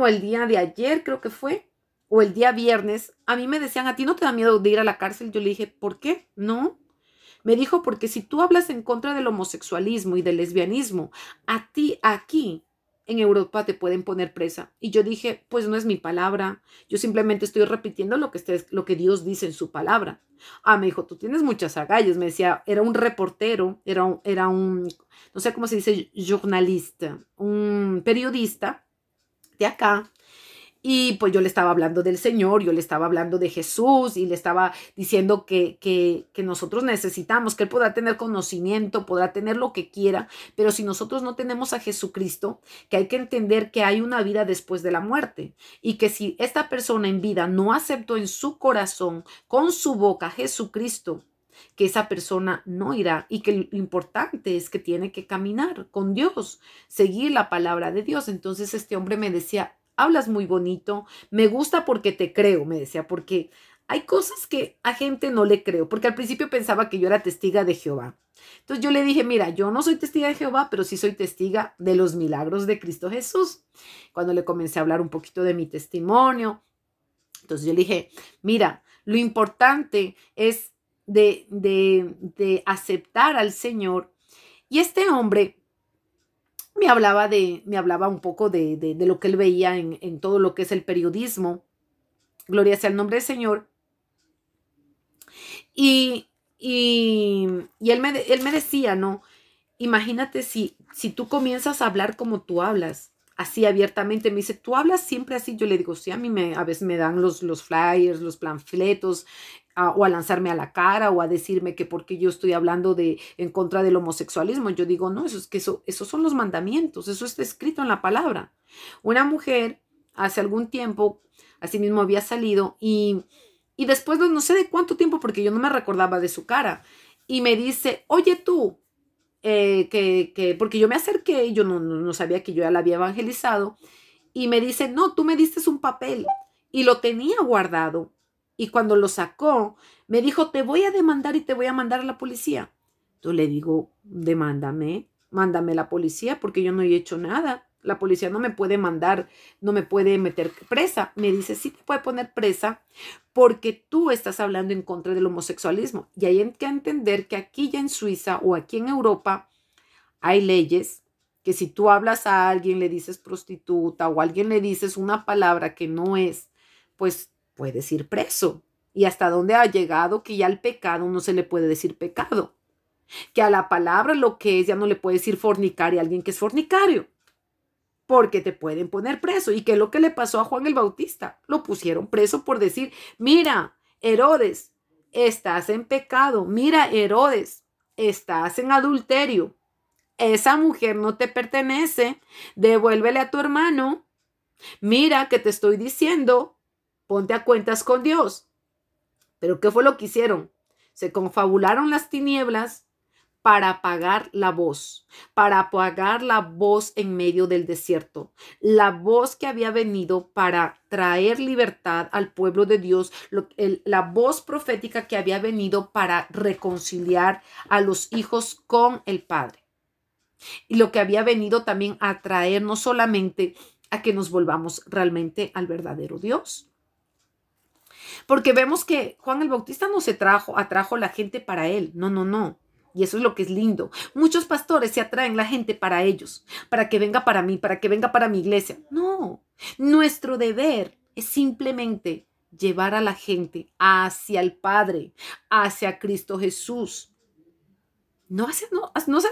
A: el día de ayer, creo que fue, o el día viernes, a mí me decían, ¿a ti no te da miedo de ir a la cárcel? Yo le dije, ¿por qué? No. Me dijo, porque si tú hablas en contra del homosexualismo y del lesbianismo, a ti aquí en Europa te pueden poner presa. Y yo dije, pues no es mi palabra, yo simplemente estoy repitiendo lo que Dios dice en su palabra. Me dijo, tú tienes muchas agallas, me decía, era un reportero, era un, no sé cómo se dice, jornalista, un periodista de acá. Y pues yo le estaba hablando del Señor, yo le estaba hablando de Jesús y le estaba diciendo que nosotros necesitamos, que Él podrá tener conocimiento, podrá tener lo que quiera, pero si nosotros no tenemos a Jesucristo, que hay que entender que hay una vida después de la muerte y que si esta persona en vida no aceptó en su corazón, con su boca, a Jesucristo, que esa persona no irá y que lo importante es que tiene que caminar con Dios, seguir la palabra de Dios. Entonces este hombre me decía, hablas muy bonito, me gusta porque te creo, me decía, porque hay cosas que a gente no le creo, porque al principio pensaba que yo era testiga de Jehová. Entonces yo le dije, mira, yo no soy testiga de Jehová, pero sí soy testiga de los milagros de Cristo Jesús. Cuando le comencé a hablar un poquito de mi testimonio, entonces yo le dije, mira, lo importante es de aceptar al Señor. Y este hombre me hablaba un poco de lo que él veía en todo lo que es el periodismo. Gloria sea el nombre del Señor. Y, y él me decía, ¿no? Imagínate si tú comienzas a hablar como tú hablas, así abiertamente. Me dice, ¿tú hablas siempre así? Yo le digo, sí, a veces me dan los flyers, los panfletos, o a lanzarme a la cara, o a decirme que porque yo estoy hablando en contra del homosexualismo. Yo digo, no, esos son los mandamientos, eso está escrito en la palabra. Una mujer hace algún tiempo, así mismo había salido, y después de no sé de cuánto tiempo, porque yo no me recordaba de su cara, y me dice, oye tú, porque yo me acerqué, yo no sabía que yo ya la había evangelizado, y me dice, no, tú me diste un papel, y lo tenía guardado, y cuando lo sacó, me dijo, te voy a demandar y te voy a mandar a la policía. Yo le digo, mándame a la policía, porque yo no he hecho nada. La policía no me puede mandar, no me puede meter presa. Me dice, sí te puede poner presa porque tú estás hablando en contra del homosexualismo. Y hay que entender que aquí ya en Suiza o aquí en Europa hay leyes que si tú hablas a alguien, le dices prostituta o a alguien le dices una palabra que no es, pues puedes ir preso. Y hasta dónde ha llegado que ya al pecado no se le puede decir pecado. Que a la palabra lo que es ya no le puede decir fornicario a alguien que es fornicario. Porque te pueden poner preso. ¿Y qué es lo que le pasó a Juan el Bautista? Lo pusieron preso por decir, mira, Herodes, estás en pecado. Mira, Herodes, estás en adulterio. Esa mujer no te pertenece. Devuélvele a tu hermano. Mira que te estoy diciendo, ponte a cuentas con Dios. Pero ¿qué fue lo que hicieron? Se confabularon las tinieblas para apagar la voz en medio del desierto, la voz que había venido para traer libertad al pueblo de Dios, la voz profética que había venido para reconciliar a los hijos con el Padre, y lo que había venido también a traer no solamente a que nos volvamos realmente al verdadero Dios. Porque vemos que Juan el Bautista no se atrajo la gente para él, no. Y eso es lo que es lindo. Muchos pastores se atraen la gente para ellos, para que venga para mí, para que venga para mi iglesia. No, nuestro deber es simplemente llevar a la gente hacia el Padre, hacia Cristo Jesús. No hacia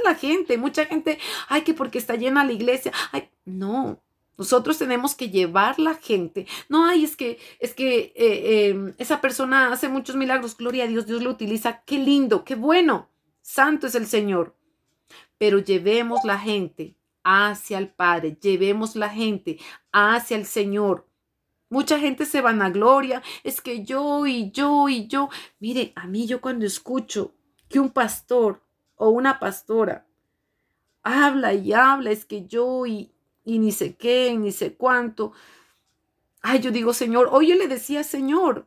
A: la gente. Mucha gente, ay, que porque está llena la iglesia. Ay, no. Nosotros tenemos que llevar la gente. No, ay, es que esa persona hace muchos milagros. Gloria a Dios, Dios lo utiliza. Qué lindo, qué bueno. Santo es el Señor. Pero llevemos la gente hacia el Padre. Llevemos la gente hacia el Señor. Mucha gente se vanagloria. Es que yo y yo y yo. Mire, a mí yo cuando escucho que un pastor o una pastora habla y habla, es que yo y ni sé qué, ni sé cuánto. Ay, yo digo, Señor, hoy yo le decía, Señor,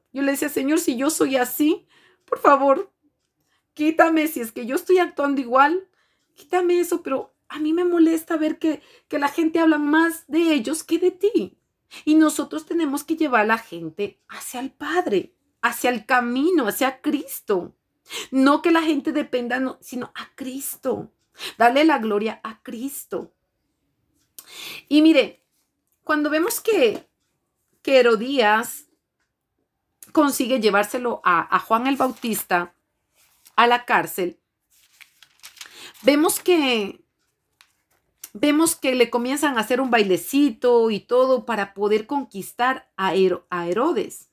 A: si yo soy así, por favor, quítame, si es que yo estoy actuando igual, quítame eso, pero a mí me molesta ver que la gente habla más de ellos que de ti. Y nosotros tenemos que llevar a la gente hacia el Padre, hacia el camino, hacia Cristo. No que la gente dependa, no, sino a Cristo. Darle la gloria a Cristo. Y mire, cuando vemos que Herodías consigue llevárselo a Juan el Bautista a la cárcel, vemos que le comienzan a hacer un bailecito y todo para poder conquistar a Herodes.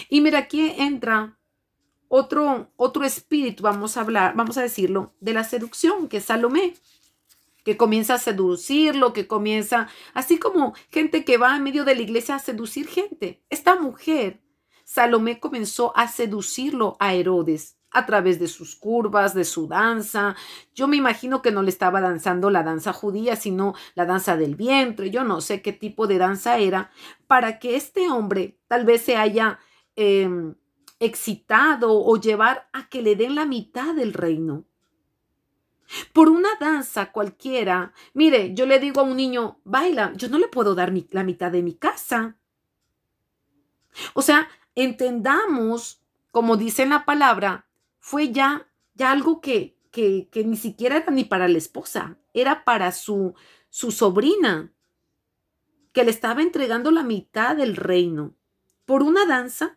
A: Y mira, aquí entra otro espíritu, vamos a decirlo, de la seducción, que es Salomé, que comienza a seducirlo, que comienza, así como gente que va en medio de la iglesia a seducir gente. Esta mujer, Salomé, comenzó a seducirlo a Herodes a través de sus curvas, de su danza. Yo me imagino que no le estaba danzando la danza judía, sino la danza del vientre. Yo no sé qué tipo de danza era, para que este hombre tal vez se haya excitado o llevar a que le den la mitad del reino. Por una danza cualquiera, mire, yo le digo a un niño, baila, yo no le puedo dar la mitad de mi casa. O sea, entendamos, como dice en la palabra, fue ya algo que ni siquiera era ni para la esposa, era para su sobrina, que le estaba entregando la mitad del reino por una danza.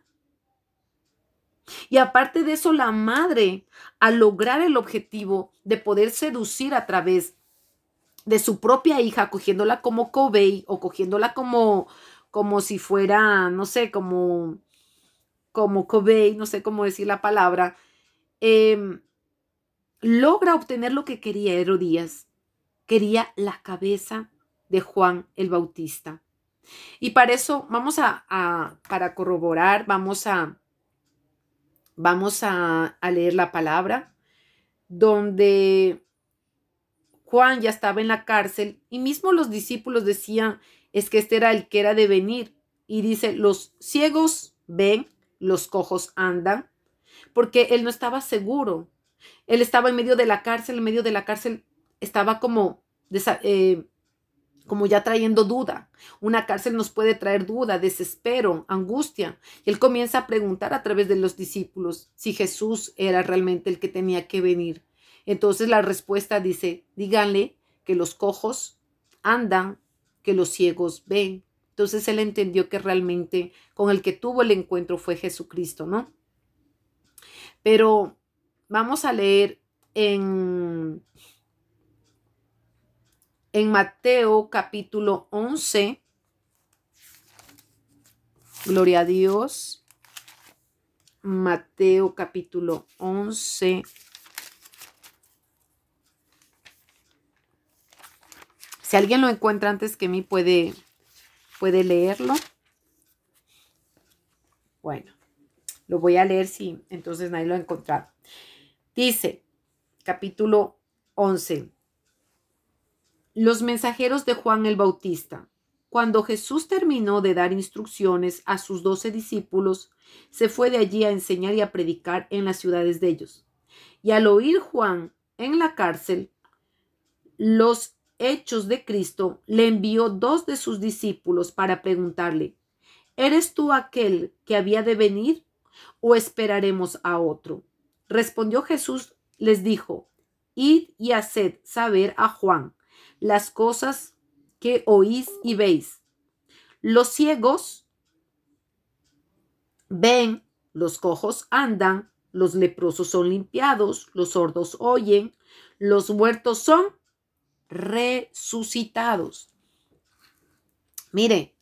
A: Y aparte de eso, la madre, al lograr el objetivo de poder seducir a través de su propia hija, cogiéndola como cobey o cogiéndola como si fuera, no sé, como cobey, no sé cómo decir la palabra, logra obtener lo que quería Herodías. Quería la cabeza de Juan el Bautista. Y para eso vamos para corroborar, vamos a leer la palabra, donde Juan ya estaba en la cárcel y mismo los discípulos decían, es que este era el que era de venir. Y dice, los ciegos ven, los cojos andan, porque él no estaba seguro. Él estaba en medio de la cárcel, estaba como ya trayendo duda. Una cárcel nos puede traer duda, desespero, angustia. Y él comienza a preguntar a través de los discípulos si Jesús era realmente el que tenía que venir. Entonces la respuesta dice, díganle que los cojos andan, que los ciegos ven. Entonces él entendió que realmente con el que tuvo el encuentro fue Jesucristo, ¿no? Pero vamos a leer en Mateo capítulo 11. Gloria a Dios. Mateo capítulo 11. Si alguien lo encuentra antes que mí, puede leerlo. Bueno, lo voy a leer si entonces nadie lo ha encontrado. Dice, capítulo 11. Los mensajeros de Juan el Bautista. Cuando Jesús terminó de dar instrucciones a sus 12 discípulos, se fue de allí a enseñar y a predicar en las ciudades de ellos. Y al oír Juan en la cárcel los hechos de Cristo, le envió 2 de sus discípulos para preguntarle, ¿eres tú aquel que había de venir o esperaremos a otro? Respondió Jesús, les dijo, id y haced saber a Juan las cosas que oís y veis. Los ciegos ven, los cojos andan, los leprosos son limpiados, los sordos oyen, los muertos son resucitados. Mire,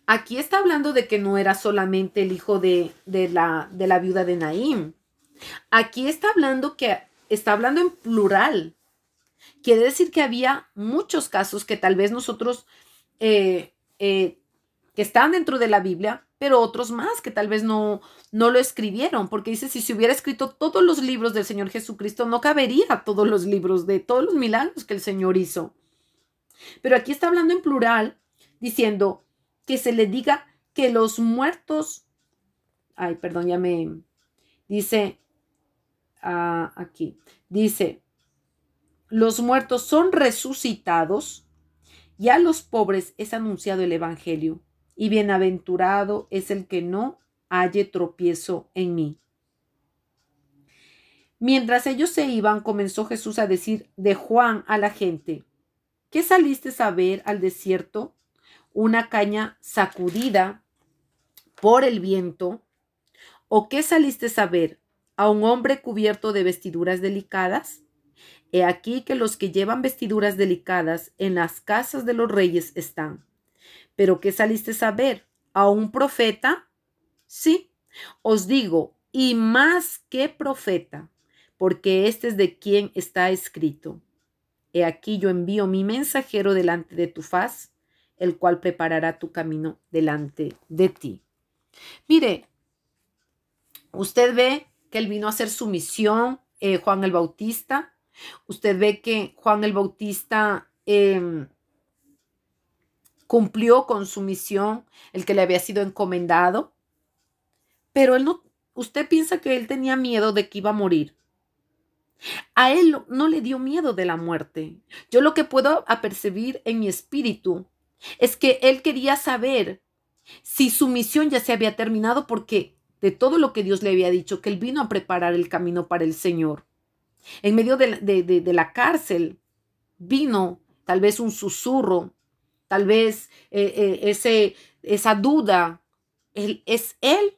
A: aquí está hablando de que no era solamente el hijo de la viuda de Naín. Aquí está hablando en plural. Quiere decir que había muchos casos que tal vez nosotros que están dentro de la Biblia, pero otros más que tal vez no lo escribieron, porque dice, si se hubiera escrito todos los libros del Señor Jesucristo, no cabería todos los libros de todos los milagros que el Señor hizo. Pero aquí está hablando en plural, diciendo que se le diga que los muertos, dice, aquí, dice, los muertos son resucitados y a los pobres es anunciado el evangelio. Y bienaventurado es el que no halle tropiezo en mí. Mientras ellos se iban, comenzó Jesús a decir de Juan a la gente, ¿qué saliste a ver al desierto? ¿Una caña sacudida por el viento? ¿O qué saliste a ver? ¿A un hombre cubierto de vestiduras delicadas? He aquí que los que llevan vestiduras delicadas en las casas de los reyes están. ¿Pero qué saliste a ver? ¿A un profeta? Sí, os digo, y más que profeta, porque este es de quien está escrito. He aquí yo envío mi mensajero delante de tu faz, el cual preparará tu camino delante de ti. Mire, usted ve que él vino a hacer su misión, Juan el Bautista. Usted ve que Juan el Bautista cumplió con su misión, el que le había sido encomendado. pero él no, usted piensa que él tenía miedo de que iba a morir. A él no le dio miedo de la muerte. Yo lo que puedo apercibir en mi espíritu es que él quería saber si su misión ya se había terminado, porque de todo lo que Dios le había dicho, que él vino a preparar el camino para el Señor. En medio de la cárcel vino tal vez un susurro, tal vez esa duda. ¿Es él?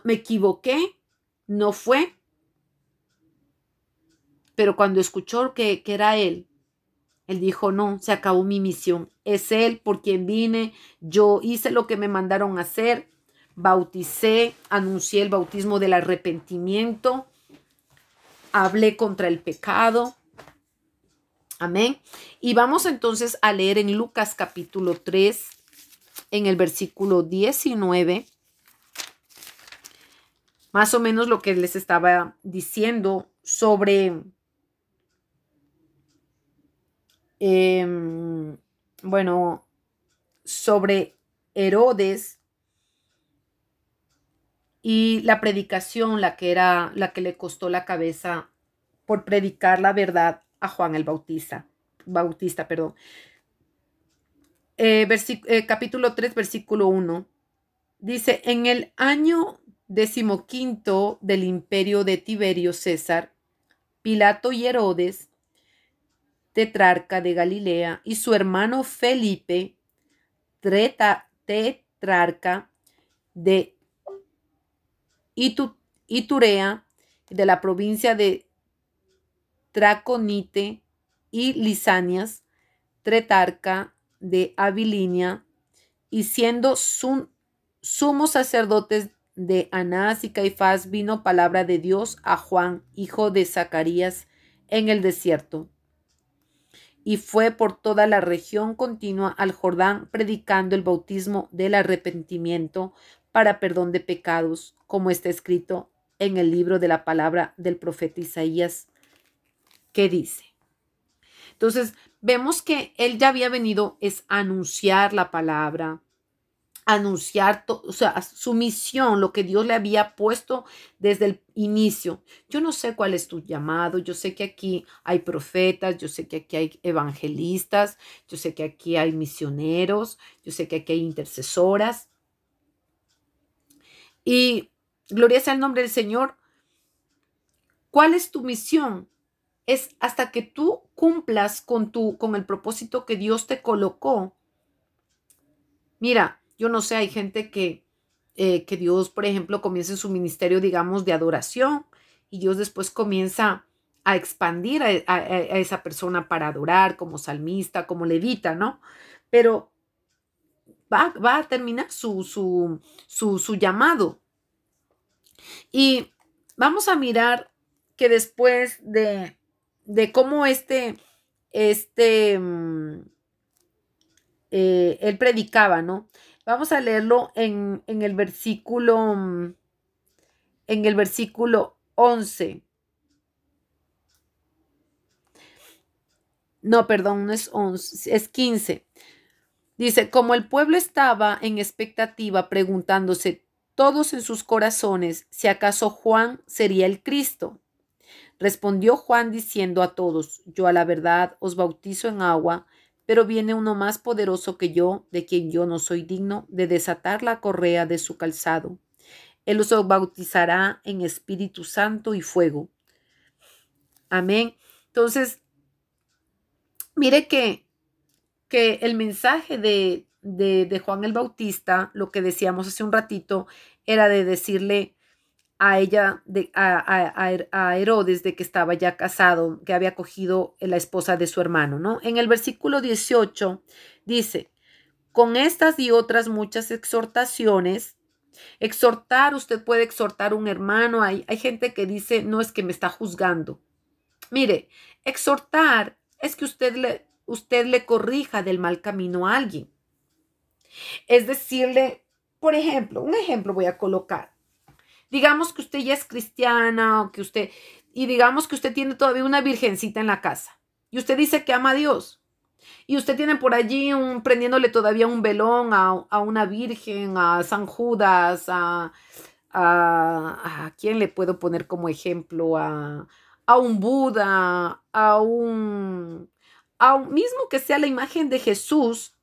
A: ¿Me equivoqué? ¿No fue? Pero cuando escuchó que era él dijo, no, se acabó mi misión. Es él por quien vine. Yo hice lo que me mandaron a hacer. Bauticé, anuncié el bautismo del arrepentimiento. Hablé contra el pecado. Amén. Y vamos entonces a leer en Lucas capítulo 3, en el versículo 19. Más o menos lo que les estaba diciendo sobre sobre Herodes y la predicación, la que le costó la cabeza por predicar la verdad a Juan el Bautista. Capítulo 3, versículo 1. Dice, en el año 15 del imperio de Tiberio César, Pilato y Herodes, tetrarca de Galilea, y su hermano Felipe, tetrarca de Iturea, de la provincia de Traconite y Lisanias, tetrarca de Abilinia, y siendo sumos sacerdotes de Anás y Caifás, vino palabra de Dios a Juan, hijo de Zacarías, en el desierto. Y fue por toda la región continua al Jordán, predicando el bautismo del arrepentimiento para perdón de pecados, como está escrito en el libro de la palabra del profeta Isaías, que dice. Entonces, vemos que él ya había venido a anunciar la palabra, anunciar su misión, lo que Dios le había puesto desde el inicio. Yo no sé cuál es tu llamado, yo sé que aquí hay profetas, yo sé que aquí hay evangelistas, yo sé que aquí hay misioneros, yo sé que aquí hay intercesoras. Y gloria sea el nombre del Señor. ¿Cuál es tu misión? Es hasta que tú cumplas con el propósito que Dios te colocó. Mira, yo no sé, hay gente que Dios, por ejemplo, comienza en su ministerio, digamos, de adoración, y Dios después comienza a expandir a esa persona para adorar como salmista, como levita, ¿no? Pero va a terminar su llamado. Y vamos a mirar que después de cómo él predicaba, ¿no? Vamos a leerlo en el versículo 11. No, perdón, no es 11, es 15. Dice, como el pueblo estaba en expectativa, preguntándose todos en sus corazones si acaso Juan sería el Cristo. Respondió Juan diciendo a todos, yo a la verdad os bautizo en agua, pero viene uno más poderoso que yo, de quien yo no soy digno de desatar la correa de su calzado. Él os bautizará en Espíritu Santo y fuego. Amén. Entonces, mire que el mensaje de Juan el Bautista, lo que decíamos hace un ratito, era de decirle a ella, a Herodes, de que estaba ya casado, que había cogido la esposa de su hermano, ¿no? En el versículo 18 dice, con estas y otras muchas exhortaciones, exhortar, usted puede exhortar a un hermano, hay gente que dice, no, es que me está juzgando. Mire, exhortar es que usted le corrija del mal camino a alguien. Es decirle, por ejemplo, un ejemplo voy a colocar. Digamos que usted ya es cristiana y digamos que usted tiene todavía una virgencita en la casa y usted dice que ama a Dios y usted tiene por allí prendiéndole todavía un velón a una virgen, a San Judas, a ¿A quién le puedo poner como ejemplo? A un Buda, mismo que sea la imagen de Jesús,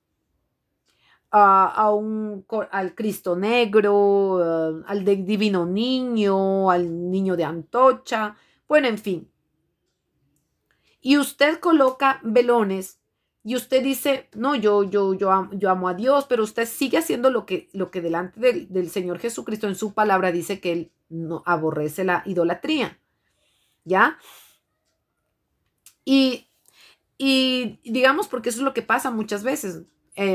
A: al Cristo Negro, al Divino Niño, al Niño de Antocha, bueno, en fin. Y usted coloca velones y usted dice, no, yo amo a Dios, pero usted sigue haciendo lo que delante del Señor Jesucristo en su palabra dice que Él no aborrece la idolatría, ¿ya? Y digamos, porque eso es lo que pasa muchas veces.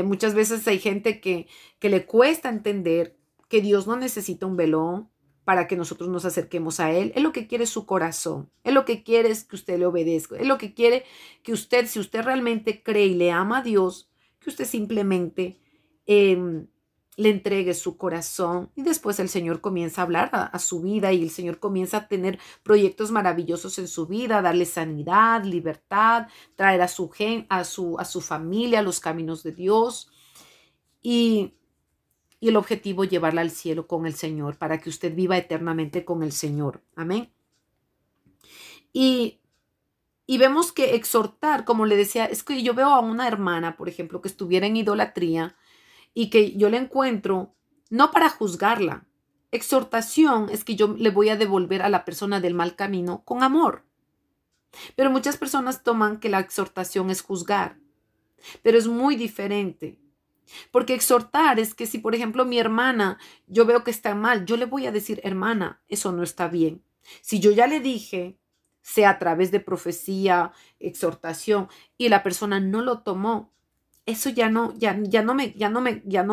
A: Muchas veces hay gente que le cuesta entender que Dios no necesita un velón para que nosotros nos acerquemos a Él. Él lo que quiere es su corazón. Él lo que quiere es que usted le obedezca. Él lo que quiere que usted, si usted realmente cree y le ama a Dios, que usted simplemente le entregue su corazón y después el Señor comienza a hablar a su vida y el Señor comienza a tener proyectos maravillosos en su vida, darle sanidad, libertad, traer a su familia a los caminos de Dios y el objetivo llevarla al cielo con el Señor para que usted viva eternamente con el Señor. Amén. Y vemos que exhortar, como le decía, es que yo veo a una hermana, por ejemplo, que estuviera en idolatría y que yo la encuentro, no para juzgarla. Exhortación es que yo le voy a devolver a la persona del mal camino con amor. Pero muchas personas toman que la exhortación es juzgar, pero es muy diferente. Porque exhortar es que si, por ejemplo, mi hermana, yo veo que está mal, yo le voy a decir, hermana, eso no está bien. Si yo ya le dije, sea a través de profecía, exhortación, y la persona no lo tomó, eso ya no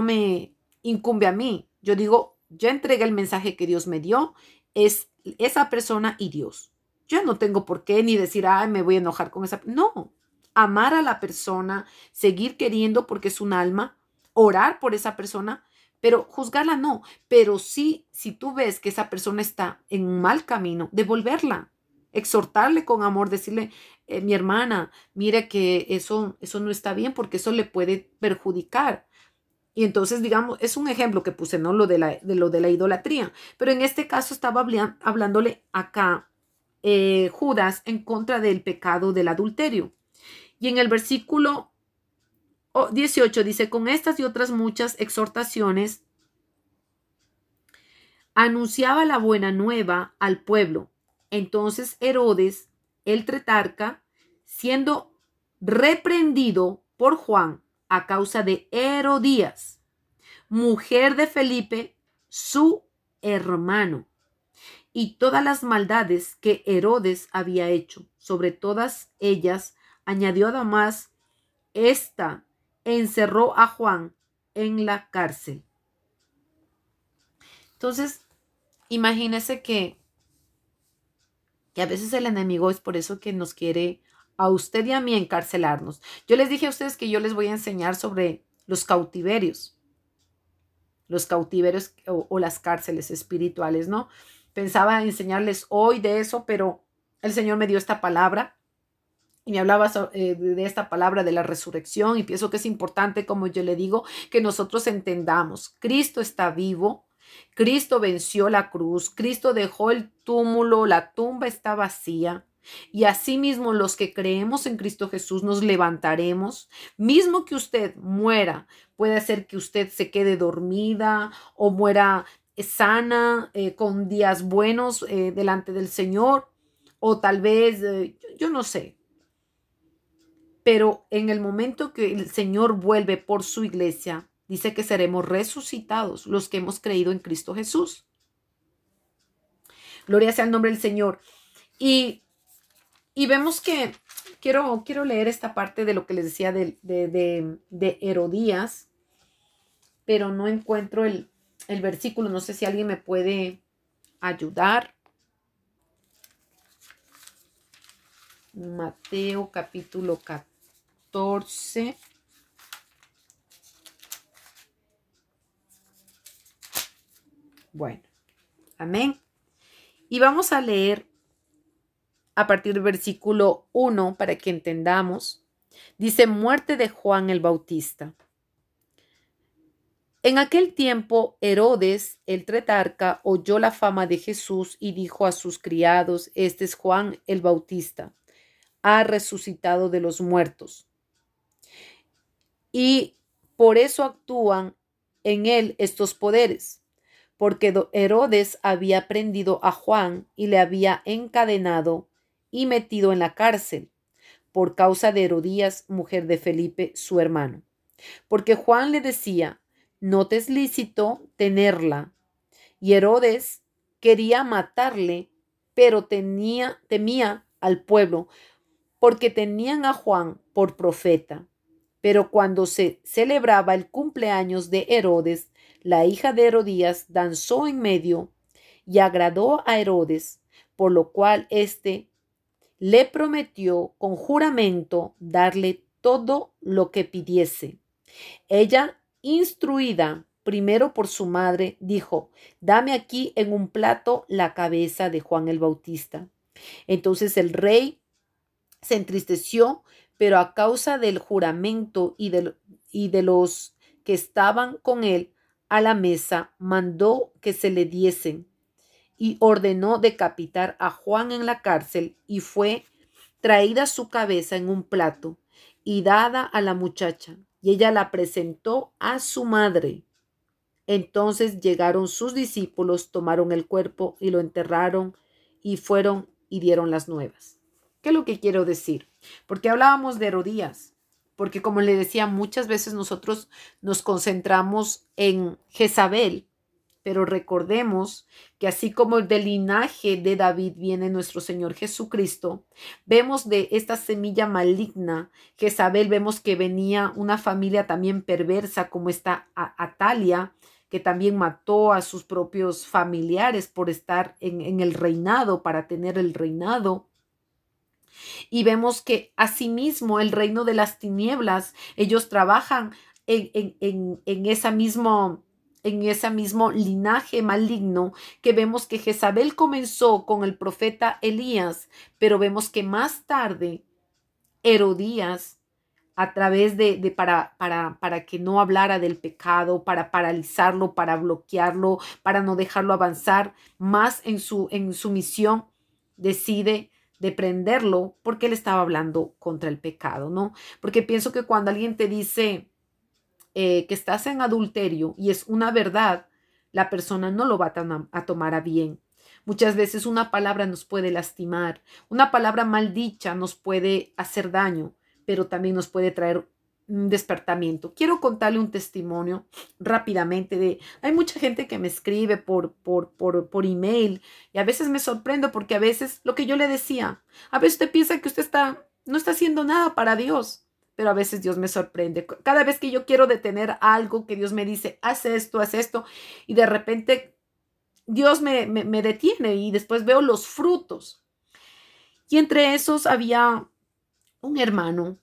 A: me incumbe a mí. Yo digo, yo entregué el mensaje que Dios me dio, es esa persona y Dios. Yo no tengo por qué ni decir, ay, me voy a enojar con esa. No, amar a la persona, seguir queriendo porque es un alma, orar por esa persona, pero juzgarla no. Pero sí, si tú ves que esa persona está en un mal camino, devolverla, exhortarle con amor, decirle, mi hermana, mire que eso no está bien porque eso le puede perjudicar. Y entonces, digamos, es un ejemplo que puse, ¿no? Lo de la idolatría. Pero en este caso estaba hablándole acá Judas en contra del pecado del adulterio. Y en el versículo 18 dice, con estas y otras muchas exhortaciones, anunciaba la buena nueva al pueblo. Entonces Herodes, el tetrarca, siendo reprendido por Juan a causa de Herodías, mujer de Felipe, su hermano, y todas las maldades que Herodes había hecho, sobre todas ellas añadió además esta, encerró a Juan en la cárcel. Entonces, imagínese que a veces el enemigo es por eso que nos quiere a usted y a mí encarcelarnos. Yo les dije a ustedes que yo les voy a enseñar sobre los cautiverios o las cárceles espirituales, ¿no? Pensaba enseñarles hoy de eso, pero el Señor me dio esta palabra y me hablaba de esta palabra de la resurrección y pienso que es importante, como yo le digo, que nosotros entendamos, Cristo está vivo, Cristo venció la cruz, Cristo dejó el túmulo, la tumba está vacía. Y asimismo los que creemos en Cristo Jesús nos levantaremos, mismo que usted muera, puede ser que usted se quede dormida o muera sana, con días buenos delante del Señor, o tal vez, yo no sé, pero en el momento que el Señor vuelve por su iglesia, dice que seremos resucitados los que hemos creído en Cristo Jesús. Gloria sea el nombre del Señor. Y vemos que quiero leer esta parte de lo que les decía de Herodías, pero no encuentro el versículo. No sé si alguien me puede ayudar. Mateo capítulo 14. Bueno, amén. Y vamos a leer a partir del versículo 1 para que entendamos. Dice, muerte de Juan el Bautista. En aquel tiempo, Herodes, el tetrarca, oyó la fama de Jesús y dijo a sus criados: Este es Juan el Bautista, ha resucitado de los muertos. Y por eso actúan en él estos poderes, porque Herodes había prendido a Juan y le había encadenado y metido en la cárcel por causa de Herodías, mujer de Felipe, su hermano. Porque Juan le decía: no te es lícito tenerla. Y Herodes quería matarle, pero temía al pueblo, porque tenían a Juan por profeta. Pero cuando se celebraba el cumpleaños de Herodes, la hija de Herodías danzó en medio y agradó a Herodes, por lo cual éste le prometió con juramento darle todo lo que pidiese. Ella, instruida primero por su madre, dijo: dame aquí en un plato la cabeza de Juan el Bautista. Entonces el rey se entristeció, pero a causa del juramento y de los que estaban con él a la mesa, mandó que se le diesen y ordenó decapitar a Juan en la cárcel, y fue traída su cabeza en un plato y dada a la muchacha, y ella la presentó a su madre. Entonces llegaron sus discípulos, tomaron el cuerpo y lo enterraron, y fueron y dieron las nuevas. ¿Qué es lo que quiero decir? Porque hablábamos de Herodías, porque como le decía, muchas veces nosotros nos concentramos en Jezabel, pero recordemos que así como del linaje de David viene nuestro Señor Jesucristo, vemos de esta semilla maligna, Jezabel, vemos que venía una familia también perversa como esta Atalia, que también mató a sus propios familiares por estar en el reinado, para tener el reinado. Y vemos que asimismo el reino de las tinieblas, ellos trabajan en esa misma en ese mismo linaje maligno, que vemos que Jezabel comenzó con el profeta Elías, pero vemos que más tarde Herodías, a través para que no hablara del pecado, para paralizarlo, para bloquearlo, para no dejarlo avanzar más en su misión, decide de prenderlo porque él estaba hablando contra el pecado, ¿no? Porque pienso que cuando alguien te dice que estás en adulterio y es una verdad, la persona no lo va a tomar a bien. Muchas veces una palabra nos puede lastimar, una palabra mal dicha nos puede hacer daño, pero también nos puede traer un despertamiento. Quiero contarle un testimonio rápidamente hay mucha gente que me escribe por email, y a veces me sorprendo porque a veces lo que yo le decía, a veces usted piensa que usted no está haciendo nada para Dios, pero a veces Dios me sorprende. Cada vez que yo quiero detener algo, que Dios me dice, haz esto, y de repente Dios me detiene y después veo los frutos. Y entre esos había un hermano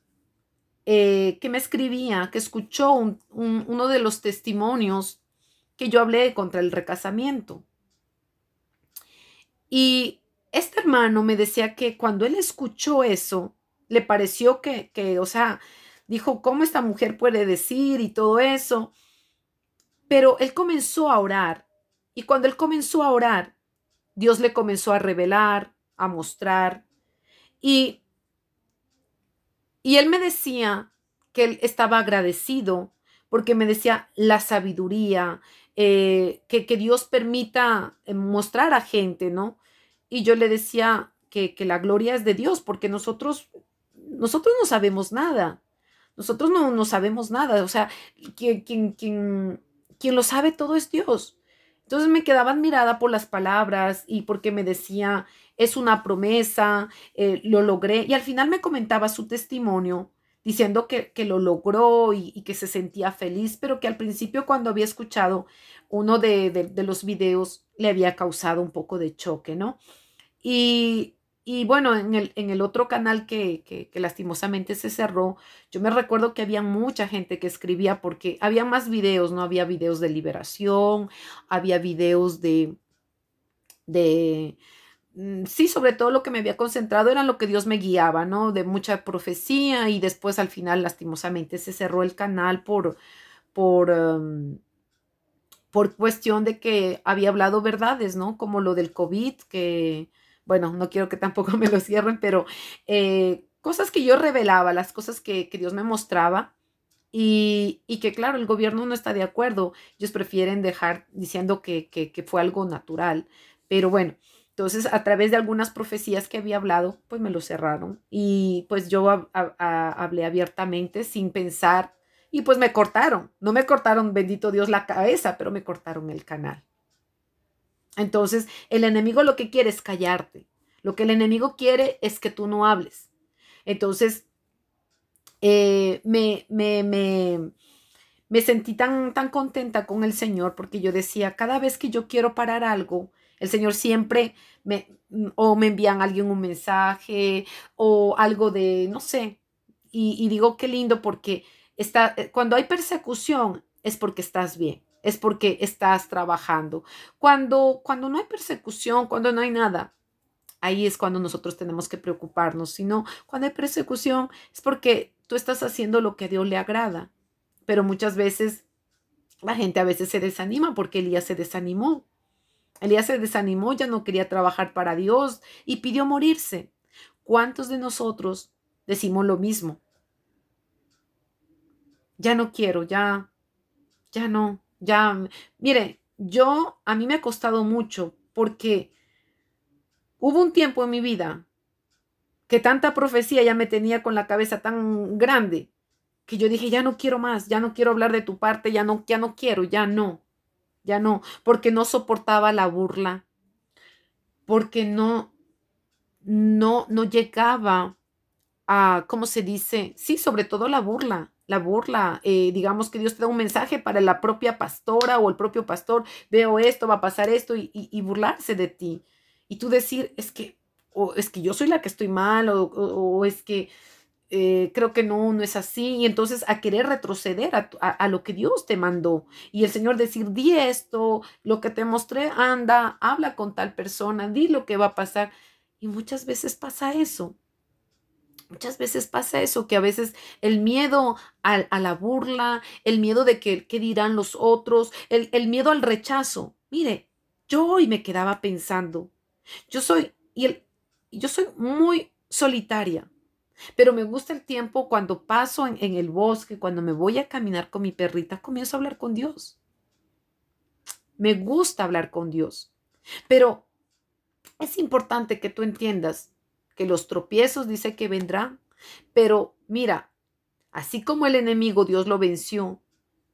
A: que me escribía, que escuchó uno de los testimonios que yo hablé contra el recasamiento. Y este hermano me decía que cuando él escuchó eso, le pareció o sea, dijo: ¿cómo esta mujer puede decir? Y todo eso. Pero él comenzó a orar. Y cuando él comenzó a orar, Dios le comenzó a revelar, a mostrar. Y, y él me decía que él estaba agradecido, porque me decía la sabiduría, que Dios permita mostrar a gente, ¿no? Y yo le decía que la gloria es de Dios, porque nosotros no sabemos nada. Nosotros no sabemos nada. O sea, quien lo sabe todo es Dios. Entonces me quedaba admirada por las palabras y porque me decía: es una promesa, lo logré. Y al final me comentaba su testimonio diciendo que lo logró y que se sentía feliz, pero que al principio, cuando había escuchado uno de los videos, le había causado un poco de choque, ¿no? Y bueno, en el otro canal que lastimosamente se cerró, yo me recuerdo que había mucha gente que escribía, porque había más videos, ¿no? Había videos de liberación, había videos de sí, sobre todo lo que me había concentrado era lo que Dios me guiaba, ¿no? De mucha profecía, y después al final lastimosamente se cerró el canal por por cuestión de que había hablado verdades, ¿no? Como lo del COVID, que, bueno, no quiero que tampoco me lo cierren, pero cosas que yo revelaba, las cosas que Dios me mostraba y que, claro, el gobierno no está de acuerdo. Ellos prefieren dejar diciendo que fue algo natural. Pero bueno, entonces a través de algunas profecías que había hablado, pues me lo cerraron. Y pues yo hablé abiertamente sin pensar y pues me cortaron. No me cortaron, bendito Dios, la cabeza, pero me cortaron el canal. Entonces, el enemigo lo que quiere es callarte. Lo que el enemigo quiere es que tú no hables. Entonces, eh, me, me, me, me sentí tan contenta con el Señor porque yo decía, cada vez que yo quiero parar algo, el Señor siempre o me envían a alguien un mensaje o algo de, no sé, y digo qué lindo porque cuando hay persecución es porque estás bien, es porque estás trabajando. Cuando no hay persecución, cuando no hay nada, ahí es cuando nosotros tenemos que preocuparnos. Si no, cuando hay persecución es porque tú estás haciendo lo que a Dios le agrada. Pero muchas veces la gente a veces se desanima porque Elías se desanimó. Elías se desanimó, ya no quería trabajar para Dios y pidió morirse. ¿Cuántos de nosotros decimos lo mismo? Ya no quiero, ya no, ya. Mire, a mí me ha costado mucho porque hubo un tiempo en mi vida que tanta profecía ya me tenía con la cabeza tan grande que yo dije, ya no quiero más, ya no quiero hablar de tu parte, ya no quiero, ya no, porque no soportaba la burla, porque no llegaba a, ¿cómo se dice? Sí, sobre todo la burla, digamos que Dios te da un mensaje para la propia pastora o el propio pastor, veo esto, va a pasar esto y burlarse de ti. Y tú decir, o es que yo soy la que estoy mal, o es que creo que no es así, y entonces a querer retroceder a lo que Dios te mandó. Y el Señor decir, di esto, lo que te mostré, anda, habla con tal persona, di lo que va a pasar. Y muchas veces pasa eso. Muchas veces pasa eso, que a veces el miedo a la burla, el miedo de que qué dirán los otros, el miedo al rechazo. Mire, yo hoy me quedaba pensando, yo soy, yo soy muy solitaria. Pero me gusta el tiempo cuando paso en el bosque, cuando me voy a caminar con mi perrita, comienzo a hablar con Dios. Me gusta hablar con Dios. Pero es importante que tú entiendas que los tropiezos dice que vendrán. Pero mira, así como el enemigo Dios lo venció,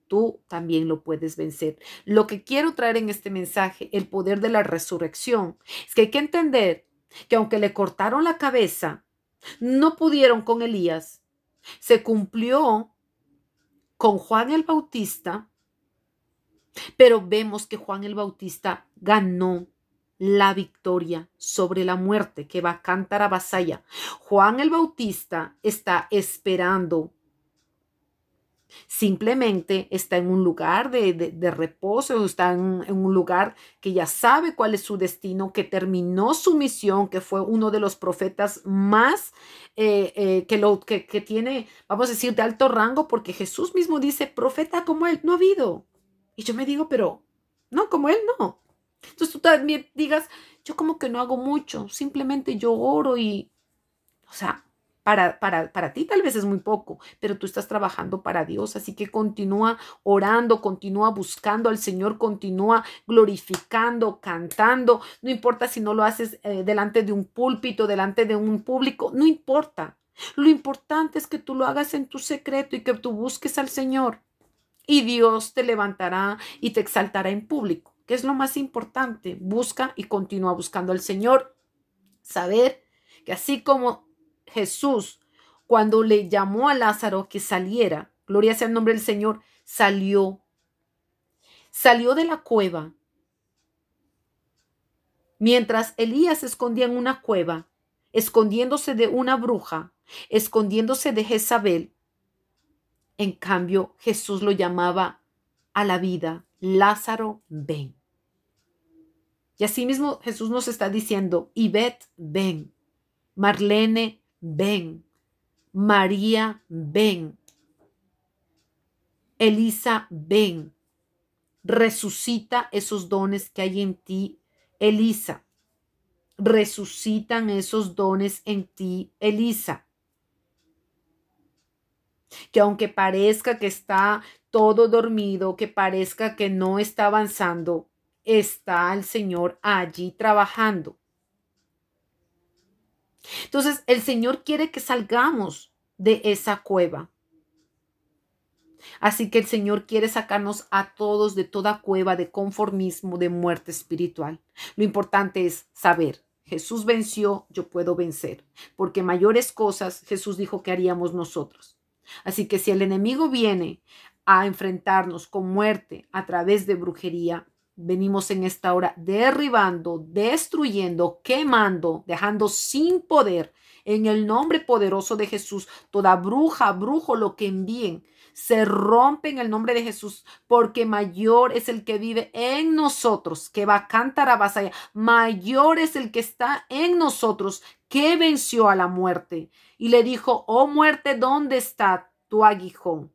A: tú también lo puedes vencer. Lo que quiero traer en este mensaje, el poder de la resurrección, es que hay que entender que aunque le cortaron la cabeza, no pudieron con Elías. Se cumplió con Juan el Bautista, pero vemos que Juan el Bautista ganó la victoria sobre la muerte, que va a cantar a vasalla. Juan el Bautista está esperando. Simplemente está en un lugar de reposo, está en un lugar que ya sabe cuál es su destino, que terminó su misión, que fue uno de los profetas más que tiene, vamos a decir, de alto rango, porque Jesús mismo dice, profeta como él, no ha habido. Y yo me digo, pero no, como él no. Entonces tú también digas, yo como que no hago mucho, simplemente yo oro y, o sea, para ti tal vez es muy poco, pero tú estás trabajando para Dios, así que continúa orando, continúa buscando al Señor, continúa glorificando, cantando, no importa si no lo haces delante de un púlpito, delante de un público, no importa. Lo importante es que tú lo hagas en tu secreto y que tú busques al Señor y Dios te levantará y te exaltará en público, que es lo más importante. Busca y continúa buscando al Señor. Saber que así como Jesús, cuando le llamó a Lázaro que saliera, gloria sea el nombre del Señor, salió de la cueva. Mientras Elías se escondía en una cueva, escondiéndose de una bruja, escondiéndose de Jezabel, en cambio Jesús lo llamaba a la vida, Lázaro, ven. Y así mismo Jesús nos está diciendo, Ivette, ven, Marlene, ven, María, ven, Elisa, ven. Resucita esos dones que hay en ti, Elisa. Resucitan esos dones en ti, Elisa. Que aunque parezca que está todo dormido, que parezca que no está avanzando, está el Señor allí trabajando. Entonces, el Señor quiere que salgamos de esa cueva. Así que el Señor quiere sacarnos a todos de toda cueva de conformismo, de muerte espiritual. Lo importante es saber, Jesús venció, yo puedo vencer, porque mayores cosas Jesús dijo que haríamos nosotros. Así que si el enemigo viene a enfrentarnos con muerte a través de brujería, venimos en esta hora derribando, destruyendo, quemando, dejando sin poder en el nombre poderoso de Jesús toda bruja, brujo, lo que envíen. Se rompe en el nombre de Jesús, porque mayor es el que vive en nosotros, que va a cantar a Basaya. Mayor es el que está en nosotros, que venció a la muerte. Y le dijo, oh muerte, ¿dónde está tu aguijón?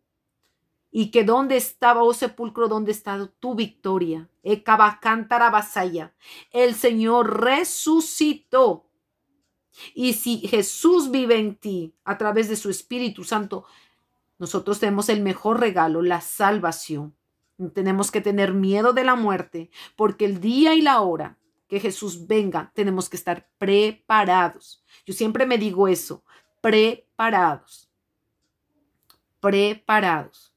A: Y que dónde estaba, oh sepulcro, dónde está tu victoria. El Señor resucitó. Y si Jesús vive en ti a través de su Espíritu Santo, nosotros tenemos el mejor regalo, la salvación. No tenemos que tener miedo de la muerte, porque el día y la hora que Jesús venga, tenemos que estar preparados. Yo siempre me digo eso, preparados. Preparados.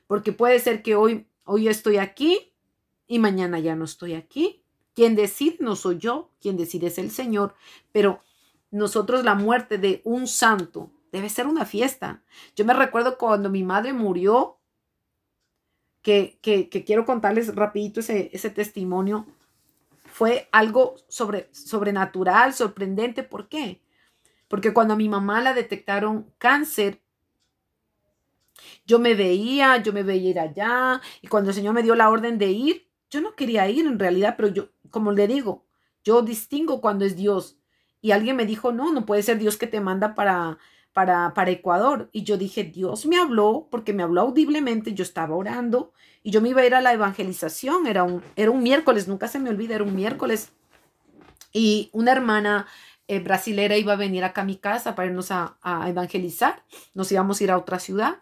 A: Porque puede ser que hoy estoy aquí y mañana ya no estoy aquí. Quien decide no soy yo, quien decide es el Señor. Pero nosotros, la muerte de un santo debe ser una fiesta. Yo me recuerdo cuando mi madre murió, que quiero contarles rapidito ese testimonio. Fue algo sobrenatural, sorprendente. ¿Por qué? Porque cuando a mi mamá la detectaron cáncer, yo me veía ir allá, y cuando el Señor me dio la orden de ir, yo no quería ir en realidad, pero yo, como le digo, yo distingo cuando es Dios. Y alguien me dijo, no puede ser Dios que te manda para Ecuador. Y yo dije, Dios me habló, porque me habló audiblemente, yo estaba orando, y yo me iba a ir a la evangelización, era un miércoles, nunca se me olvida, era un miércoles, y una hermana brasilera iba a venir acá a mi casa para irnos a evangelizar, nos íbamos a ir a otra ciudad.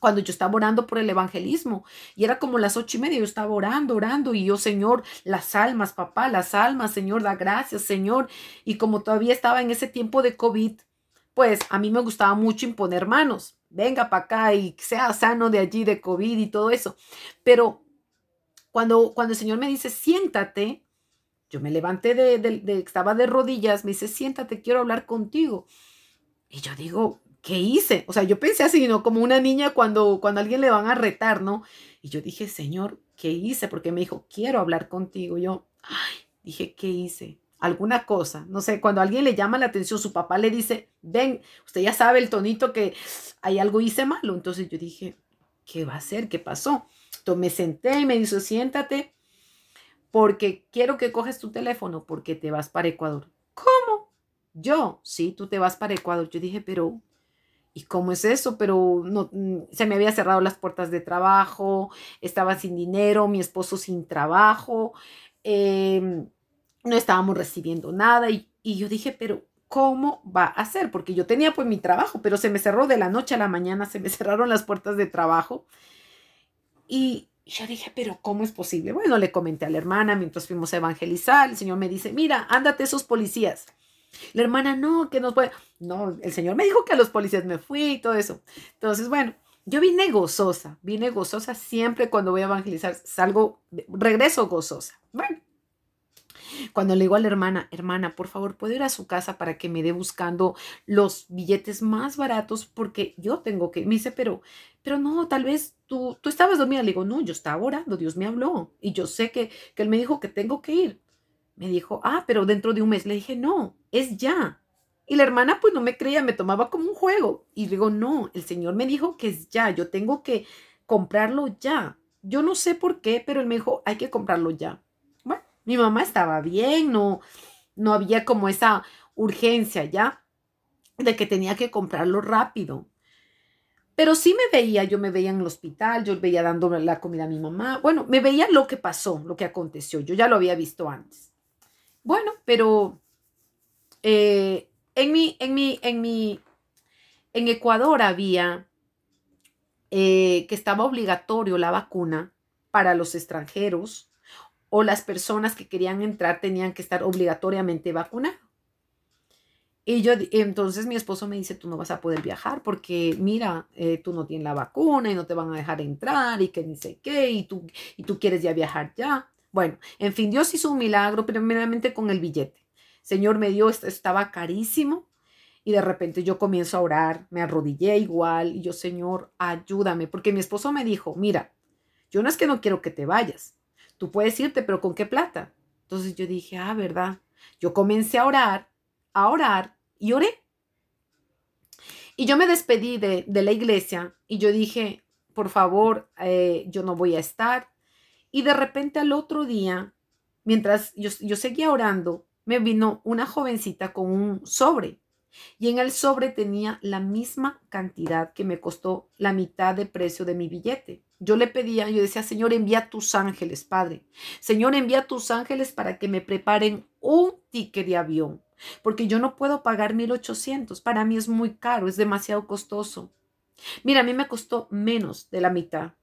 A: Cuando yo estaba orando por el evangelismo, y era como las 8:30, yo estaba orando, y yo, Señor, las almas, papá, las almas, Señor, da gracias, Señor. Y como todavía estaba en ese tiempo de COVID, pues a mí me gustaba mucho imponer manos. Venga para acá y sea sano de allí, de COVID y todo eso. Pero cuando el Señor me dice, siéntate, yo me levanté estaba de rodillas, me dice, siéntate, quiero hablar contigo. Y yo digo, ¿qué hice? O sea, yo pensé así, ¿no? Como una niña cuando a alguien le van a retar, ¿no? Y yo dije, Señor, ¿qué hice? Porque me dijo, quiero hablar contigo. Yo, dije, ¿qué hice? Alguna cosa, no sé, cuando a alguien le llama la atención, su papá le dice, ven, usted ya sabe el tonito que hay algo hice malo. Entonces yo dije, ¿qué va a hacer? ¿Qué pasó? Entonces me senté y me dijo, siéntate, porque quiero que coges tu teléfono porque te vas para Ecuador. ¿Cómo? Yo, sí, tú te vas para Ecuador. Yo dije, pero, ¿y cómo es eso? Pero no, se me había cerrado las puertas de trabajo, estaba sin dinero, mi esposo sin trabajo, no estábamos recibiendo nada. Y yo dije, pero ¿cómo va a ser? Porque yo tenía pues mi trabajo, pero se me cerró de la noche a la mañana, se me cerraron las puertas de trabajo. Y yo dije, pero ¿cómo es posible? Bueno, le comenté a la hermana mientras fuimos a evangelizar. El Señor me dice, mira, ándate esos policías. La hermana, no, que nos puede. No, el Señor me dijo que a los policías me fui y todo eso. Entonces, bueno, yo vine gozosa siempre cuando voy a evangelizar, regreso gozosa. Bueno, cuando le digo a la hermana, por favor, ¿puedo ir a su casa para que me dé buscando los billetes más baratos? Porque yo tengo que, me dice, pero no, tal vez tú estabas dormida. Le digo, no, yo estaba orando, Dios me habló y yo sé que Él me dijo que tengo que ir. Me dijo, pero dentro de un mes. Le dije, no, es ya. Y la hermana pues no me creía, me tomaba como un juego. Y digo, no, el Señor me dijo que es ya, yo tengo que comprarlo ya. Yo no sé por qué, pero Él me dijo, hay que comprarlo ya. Bueno, mi mamá estaba bien, no había como esa urgencia ya de que tenía que comprarlo rápido. Pero sí me veía, yo me veía en el hospital, yo veía dándole la comida a mi mamá. Bueno, me veía lo que pasó, lo que aconteció. Yo ya lo había visto antes. Bueno, pero en Ecuador había que estaba obligatorio la vacuna para los extranjeros o las personas que querían entrar tenían que estar obligatoriamente vacunados. Y entonces mi esposo me dice, tú no vas a poder viajar porque mira, tú no tienes la vacuna y no te van a dejar entrar y que ni sé qué, y tú quieres ya viajar ya. Bueno, en fin, Dios hizo un milagro, primeramente con el billete. Señor me dio, estaba carísimo y de repente yo comienzo a orar, me arrodillé igual y yo, Señor, ayúdame, porque mi esposo me dijo, mira, yo no es que no quiero que te vayas, tú puedes irte, pero ¿con qué plata? Entonces yo dije, ¿verdad? Yo comencé a orar y oré. Y yo me despedí de la iglesia y yo dije, por favor, yo no voy a estar. Y de repente al otro día, mientras yo seguía orando, me vino una jovencita con un sobre. Y en el sobre tenía la misma cantidad que me costó la mitad de precio de mi billete. Yo le pedía, yo decía, Señor, envía tus ángeles, Padre. Señor, envía tus ángeles para que me preparen un ticket de avión, porque yo no puedo pagar 1,800. Para mí es muy caro, es demasiado costoso. Mira, a mí me costó menos de la mitad,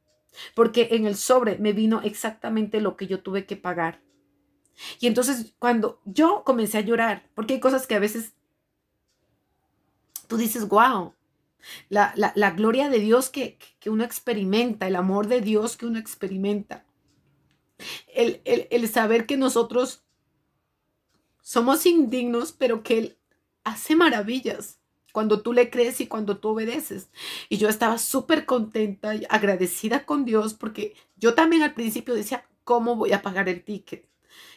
A: porque en el sobre me vino exactamente lo que yo tuve que pagar. Y entonces cuando yo comencé a llorar, porque hay cosas que a veces tú dices, wow, la gloria de Dios que uno experimenta, el amor de Dios que uno experimenta, el saber que nosotros somos indignos, pero que Él hace maravillas cuando tú le crees y cuando tú obedeces. Y yo estaba súper contenta y agradecida con Dios porque yo también al principio decía, ¿cómo voy a pagar el ticket?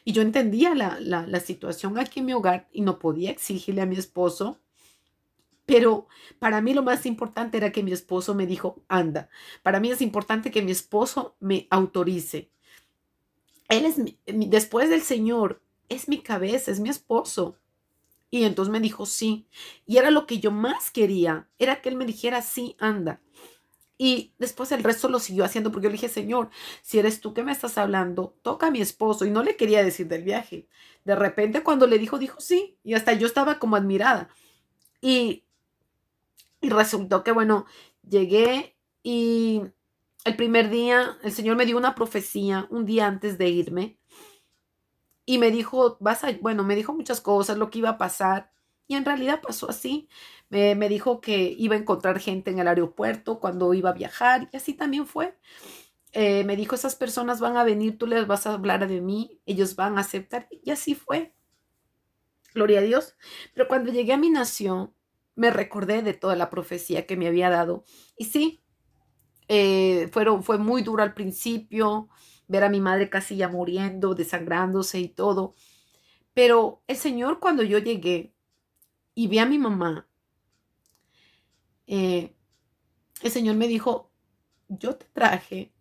A: Y yo entendía la situación aquí en mi hogar y no podía exigirle a mi esposo. Pero para mí lo más importante era que mi esposo me dijo, anda. Para mí es importante que mi esposo me autorice. Él es después del Señor, es mi cabeza, es mi esposo. Y entonces me dijo, sí. Y era lo que yo más quería, era que él me dijera, sí, anda. Y después el resto lo siguió haciendo porque yo le dije, Señor, si eres tú que me estás hablando, toca a mi esposo. Y no le quería decir del viaje. De repente cuando le dijo sí. Y hasta yo estaba como admirada. Y resultó que, bueno, llegué y el primer día el Señor me dio una profecía un día antes de irme y me dijo, bueno, me dijo muchas cosas, lo que iba a pasar y en realidad pasó así. Me dijo que iba a encontrar gente en el aeropuerto cuando iba a viajar y así también fue. Me dijo, esas personas van a venir, tú les vas a hablar de mí, ellos van a aceptar y así fue. Gloria a Dios. Pero cuando llegué a mi nación, me recordé de toda la profecía que me había dado. Y sí, fue muy duro al principio, ver a mi madre casi ya muriendo, desangrándose y todo. Pero el Señor, cuando yo llegué y vi a mi mamá, eh, el Señor me dijo, yo te traje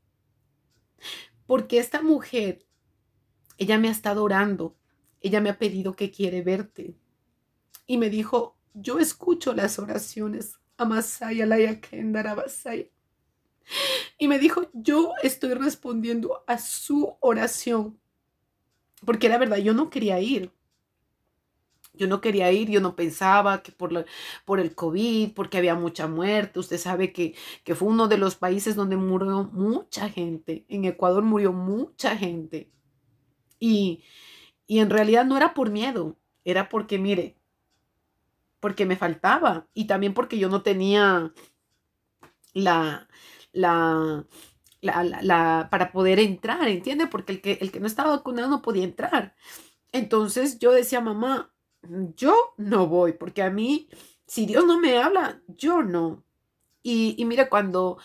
A: porque esta mujer, ella me ha estado orando, ella me ha pedido que quiere verte. Y me dijo, yo escucho las oraciones. Amasaya Laya Kendara Basaya. Y me dijo, yo estoy respondiendo a su oración. Porque era verdad, yo no quería ir. Yo no quería ir, yo no pensaba que por el COVID, porque había mucha muerte. Usted sabe que fue uno de los países donde murió mucha gente. En Ecuador murió mucha gente. Y, y en realidad no era por miedo, era porque, mire, porque me faltaba. Y también porque yo no tenía la, la, para poder entrar, ¿entiende? Porque el que no estaba vacunado no podía entrar. Entonces yo decía, mamá, yo no voy, porque a mí, si Dios no me habla, yo no. Y mira, cuando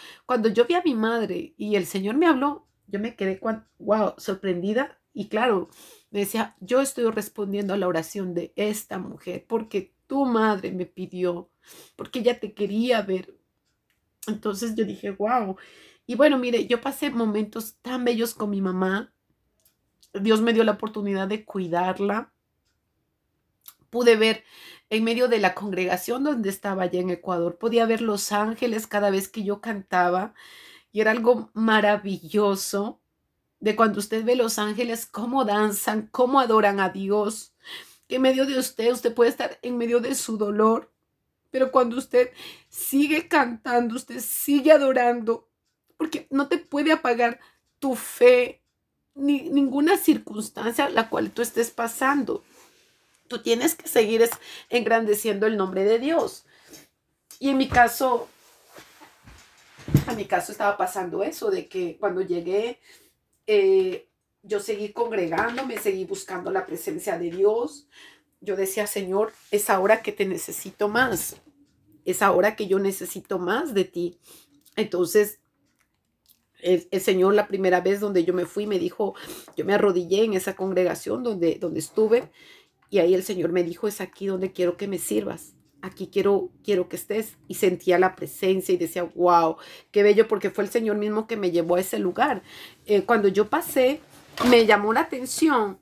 A: yo vi a mi madre y el Señor me habló, yo me quedé, wow, sorprendida. Y claro, me decía, yo estoy respondiendo a la oración de esta mujer, porque tu madre me pidió, porque ella te quería ver. Entonces yo dije, wow. Y bueno, mire, yo pasé momentos tan bellos con mi mamá. Dios me dio la oportunidad de cuidarla Pude ver en medio de la congregación donde estaba allá en Ecuador, podía ver los ángeles cada vez que yo cantaba y era algo maravilloso de cuando usted ve los ángeles, cómo danzan, cómo adoran a Dios, que en medio de usted puede estar en medio de su dolor, pero cuando usted sigue cantando, usted sigue adorando, porque no te puede apagar tu fe, ni ninguna circunstancia la cual tú estés pasando. Tú tienes que seguir engrandeciendo el nombre de Dios. Y en mi caso estaba pasando eso, de que cuando llegué, yo seguí congregándome, seguí buscando la presencia de Dios. Yo decía, Señor, es ahora que te necesito más. Es ahora que yo necesito más de ti. Entonces, el Señor, la primera vez donde yo me fui, me dijo, yo me arrodillé en esa congregación donde estuve. Y ahí el Señor me dijo, es aquí donde quiero que me sirvas. Aquí quiero que estés. Y sentía la presencia y decía, wow, qué bello, porque fue el Señor mismo que me llevó a ese lugar. Cuando yo pasé, me llamó la atención,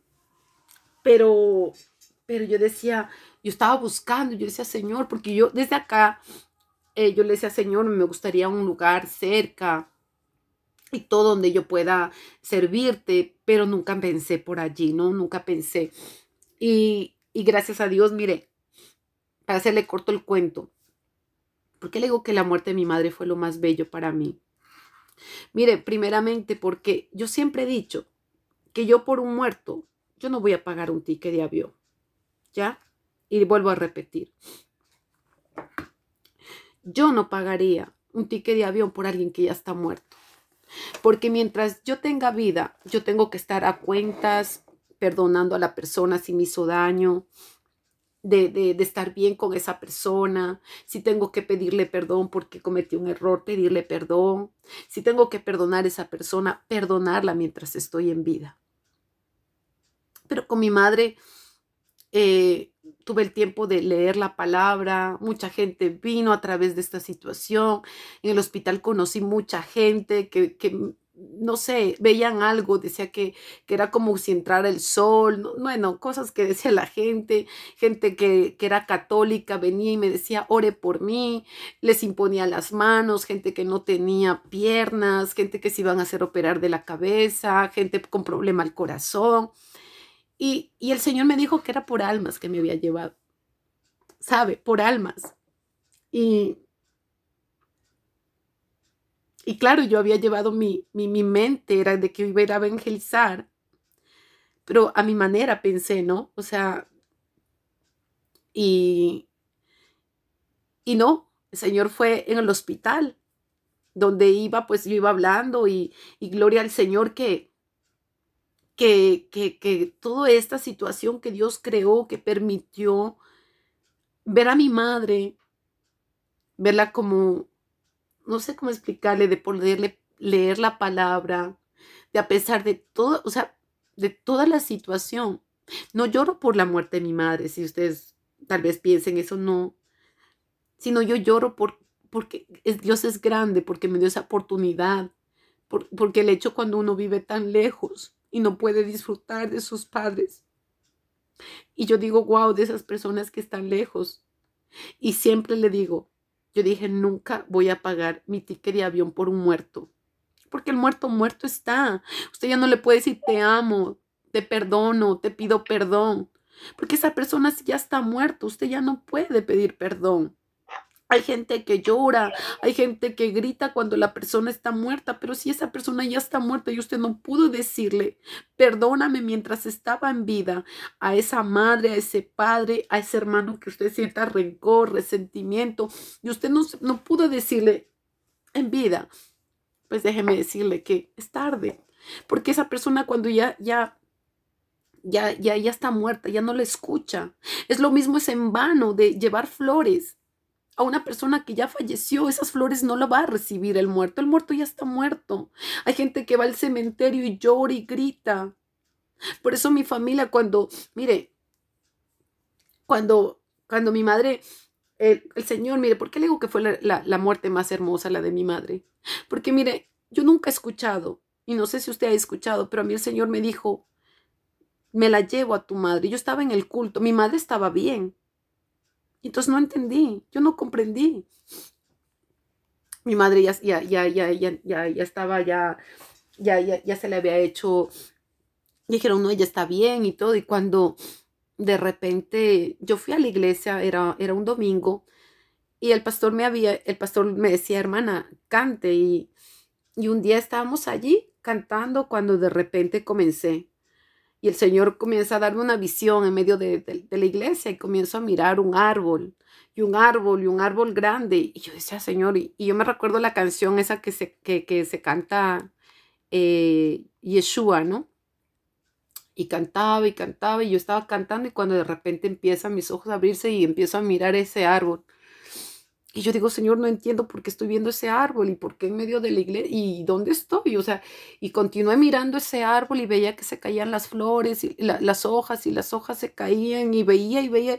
A: pero yo decía, yo estaba buscando, yo decía, Señor, porque yo desde acá, yo le decía, Señor, me gustaría un lugar cerca y todo donde yo pueda servirte, pero nunca pensé por allí, ¿no? Nunca pensé. Y gracias a Dios, mire, para hacerle corto el cuento, ¿por qué le digo que la muerte de mi madre fue lo más bello para mí? Mire, primeramente porque yo siempre he dicho que yo por un muerto, yo no voy a pagar un ticket de avión, ¿ya? Y vuelvo a repetir, yo no pagaría un ticket de avión por alguien que ya está muerto. Porque mientras yo tenga vida, yo tengo que estar a cuentas, perdonando a la persona si me hizo daño, de estar bien con esa persona, si tengo que pedirle perdón porque cometí un error, pedirle perdón, si tengo que perdonar a esa persona, perdonarla mientras estoy en vida. Pero con mi madre tuve el tiempo de leer la palabra, mucha gente vino a través de esta situación, en el hospital conocí mucha gente que no sé, veían algo, decía que era como si entrara el sol, no, bueno, cosas que decía la gente que era católica, venía y me decía, ore por mí, les imponía las manos, gente que no tenía piernas, gente que se iban a hacer operar de la cabeza, gente con problema al corazón. Y el Señor me dijo que era por almas que me había llevado, ¿sabe? Por almas. Y claro, yo había llevado mi mente, era de que iba a ir a evangelizar, pero a mi manera pensé, ¿no? O sea, y no, el Señor fue en el hospital, donde iba, pues yo iba hablando y gloria al Señor que toda esta situación que Dios creó, que permitió ver a mi madre, verla como, no sé cómo explicarle, de poderle leer la palabra, de a pesar de todo, o sea, de toda la situación. No lloro por la muerte de mi madre, si ustedes tal vez piensen eso, no, sino yo lloro porque Dios es grande, porque me dio esa oportunidad, porque el hecho cuando uno vive tan lejos y no puede disfrutar de sus padres. Y yo digo, wow, de esas personas que están lejos. Y siempre le digo, yo dije, nunca voy a pagar mi ticket de avión por un muerto. Porque el muerto, muerto está. Usted ya no le puede decir, te amo, te perdono, te pido perdón. Porque esa persona si ya está muerta, usted ya no puede pedir perdón. Hay gente que llora, hay gente que grita cuando la persona está muerta, pero si esa persona ya está muerta y usted no pudo decirle, perdóname mientras estaba en vida, a esa madre, a ese padre, a ese hermano que usted sienta rencor, resentimiento, y usted no pudo decirle en vida, pues déjeme decirle que es tarde, porque esa persona cuando ya está muerta, ya no la escucha. Es lo mismo, es en vano de llevar flores a una persona que ya falleció. Esas flores no la va a recibir el muerto ya está muerto. Hay gente que va al cementerio y llora y grita. Por eso mi familia mire, cuando mi madre, el Señor, mire, ¿por qué le digo que fue la muerte más hermosa, la de mi madre? Porque mire, yo nunca he escuchado, y no sé si usted ha escuchado, pero a mí el Señor me dijo, me la llevo a tu madre. Yo estaba en el culto, mi madre estaba bien. Entonces no entendí, yo no comprendí. Mi madre ya estaba, ya se le había hecho, dijeron, no, ella está bien y todo. Y cuando de repente yo fui a la iglesia, era un domingo, y el pastor me decía, hermana, cante. Y un día estábamos allí cantando cuando de repente comencé. Y el Señor comienza a darme una visión en medio de la iglesia y comienzo a mirar un árbol y un árbol y un árbol grande. Y yo decía, Señor, y yo me recuerdo la canción esa que se canta Yeshua, ¿no? Y cantaba y yo estaba cantando y cuando de repente empiezan mis ojos a abrirse y empiezo a mirar ese árbol. Y yo digo, Señor, no entiendo por qué estoy viendo ese árbol y por qué en medio de la iglesia y dónde estoy. O sea, y continué mirando ese árbol y veía que se caían las flores y las hojas y las hojas se caían y veía y veía.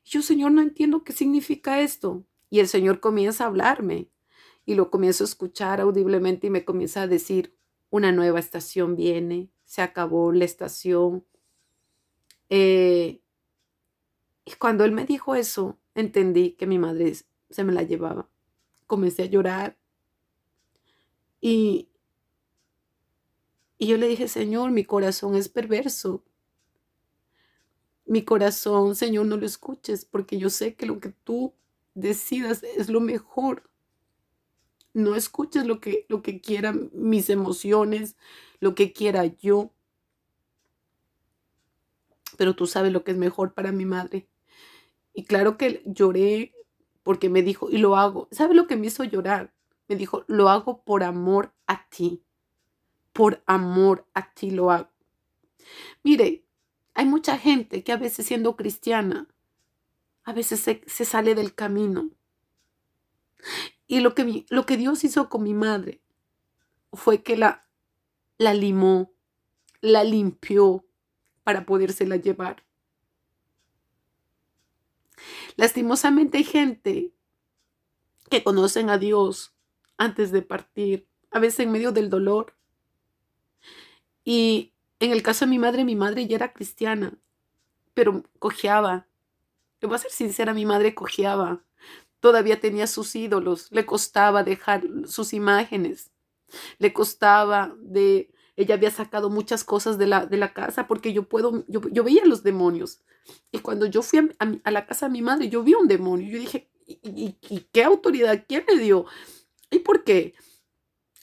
A: Y yo, Señor, no entiendo qué significa esto. Y el Señor comienza a hablarme y lo comienzo a escuchar audiblemente y me comienza a decir, una nueva estación viene, se acabó la estación. Eh, y cuando él me dijo eso, entendí que mi madre se me la llevaba. Comencé a llorar y, y yo le dije, Señor, mi corazón es perverso. Mi corazón, Señor, no lo escuches porque yo sé que lo que tú decidas es lo mejor. No escuches lo que quieran mis emociones, lo que quiera yo. Pero tú sabes lo que es mejor para mi madre. Y claro que lloré porque me dijo, y lo hago. ¿Sabe lo que me hizo llorar? Me dijo, lo hago por amor a ti. Por amor a ti lo hago. Mire, hay mucha gente que a veces siendo cristiana, a veces se sale del camino. Y lo que Dios hizo con mi madre fue que la limó, la limpió para podérsela llevar. Lastimosamente hay gente que conocen a Dios antes de partir, a veces en medio del dolor. Y en el caso de mi madre ya era cristiana, pero cojeaba. Le voy a ser sincera, mi madre cojeaba. Todavía tenía sus ídolos, le costaba dejar sus imágenes, le costaba ella había sacado muchas cosas de la casa porque yo veía los demonios. Y cuando yo fui a la casa de mi madre, yo vi un demonio. Yo dije, ¿y qué autoridad? ¿Quién me dio? ¿Y por qué?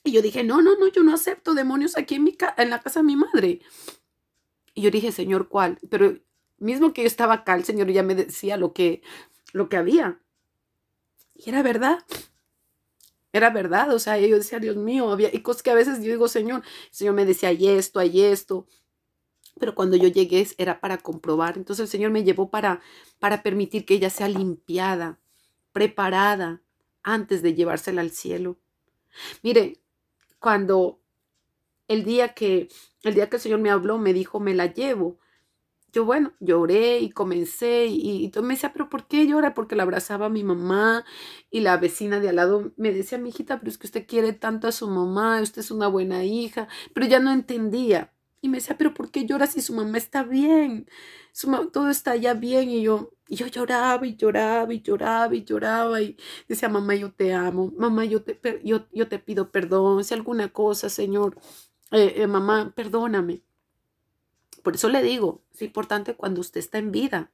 A: Y yo dije, no, yo no acepto demonios aquí en la casa de mi madre. Y yo dije, Señor, ¿cuál? Pero mismo que yo estaba acá, el Señor ya me decía lo que había. Y era verdad, o sea, yo decía, Dios mío, había y cosas que a veces yo digo, Señor, el Señor me decía, hay esto, pero cuando yo llegué era para comprobar. Entonces el Señor me llevó para permitir que ella sea limpiada, preparada, antes de llevársela al cielo. Mire, cuando el día que el Señor me habló, me dijo, me la llevo. Yo, bueno, lloré y comencé y todo me decía, pero ¿por qué llora? Porque la abrazaba a mi mamá y la vecina de al lado me decía, mi hijita, pero es que usted quiere tanto a su mamá, usted es una buena hija, pero ya no entendía. Y me decía, pero ¿por qué llora si su mamá está bien? Todo está ya bien. Y yo lloraba y lloraba y lloraba y lloraba y decía, mamá, yo te amo, mamá, yo te pido perdón, si alguna cosa, Señor, mamá, perdóname. Por eso le digo, es importante cuando usted está en vida.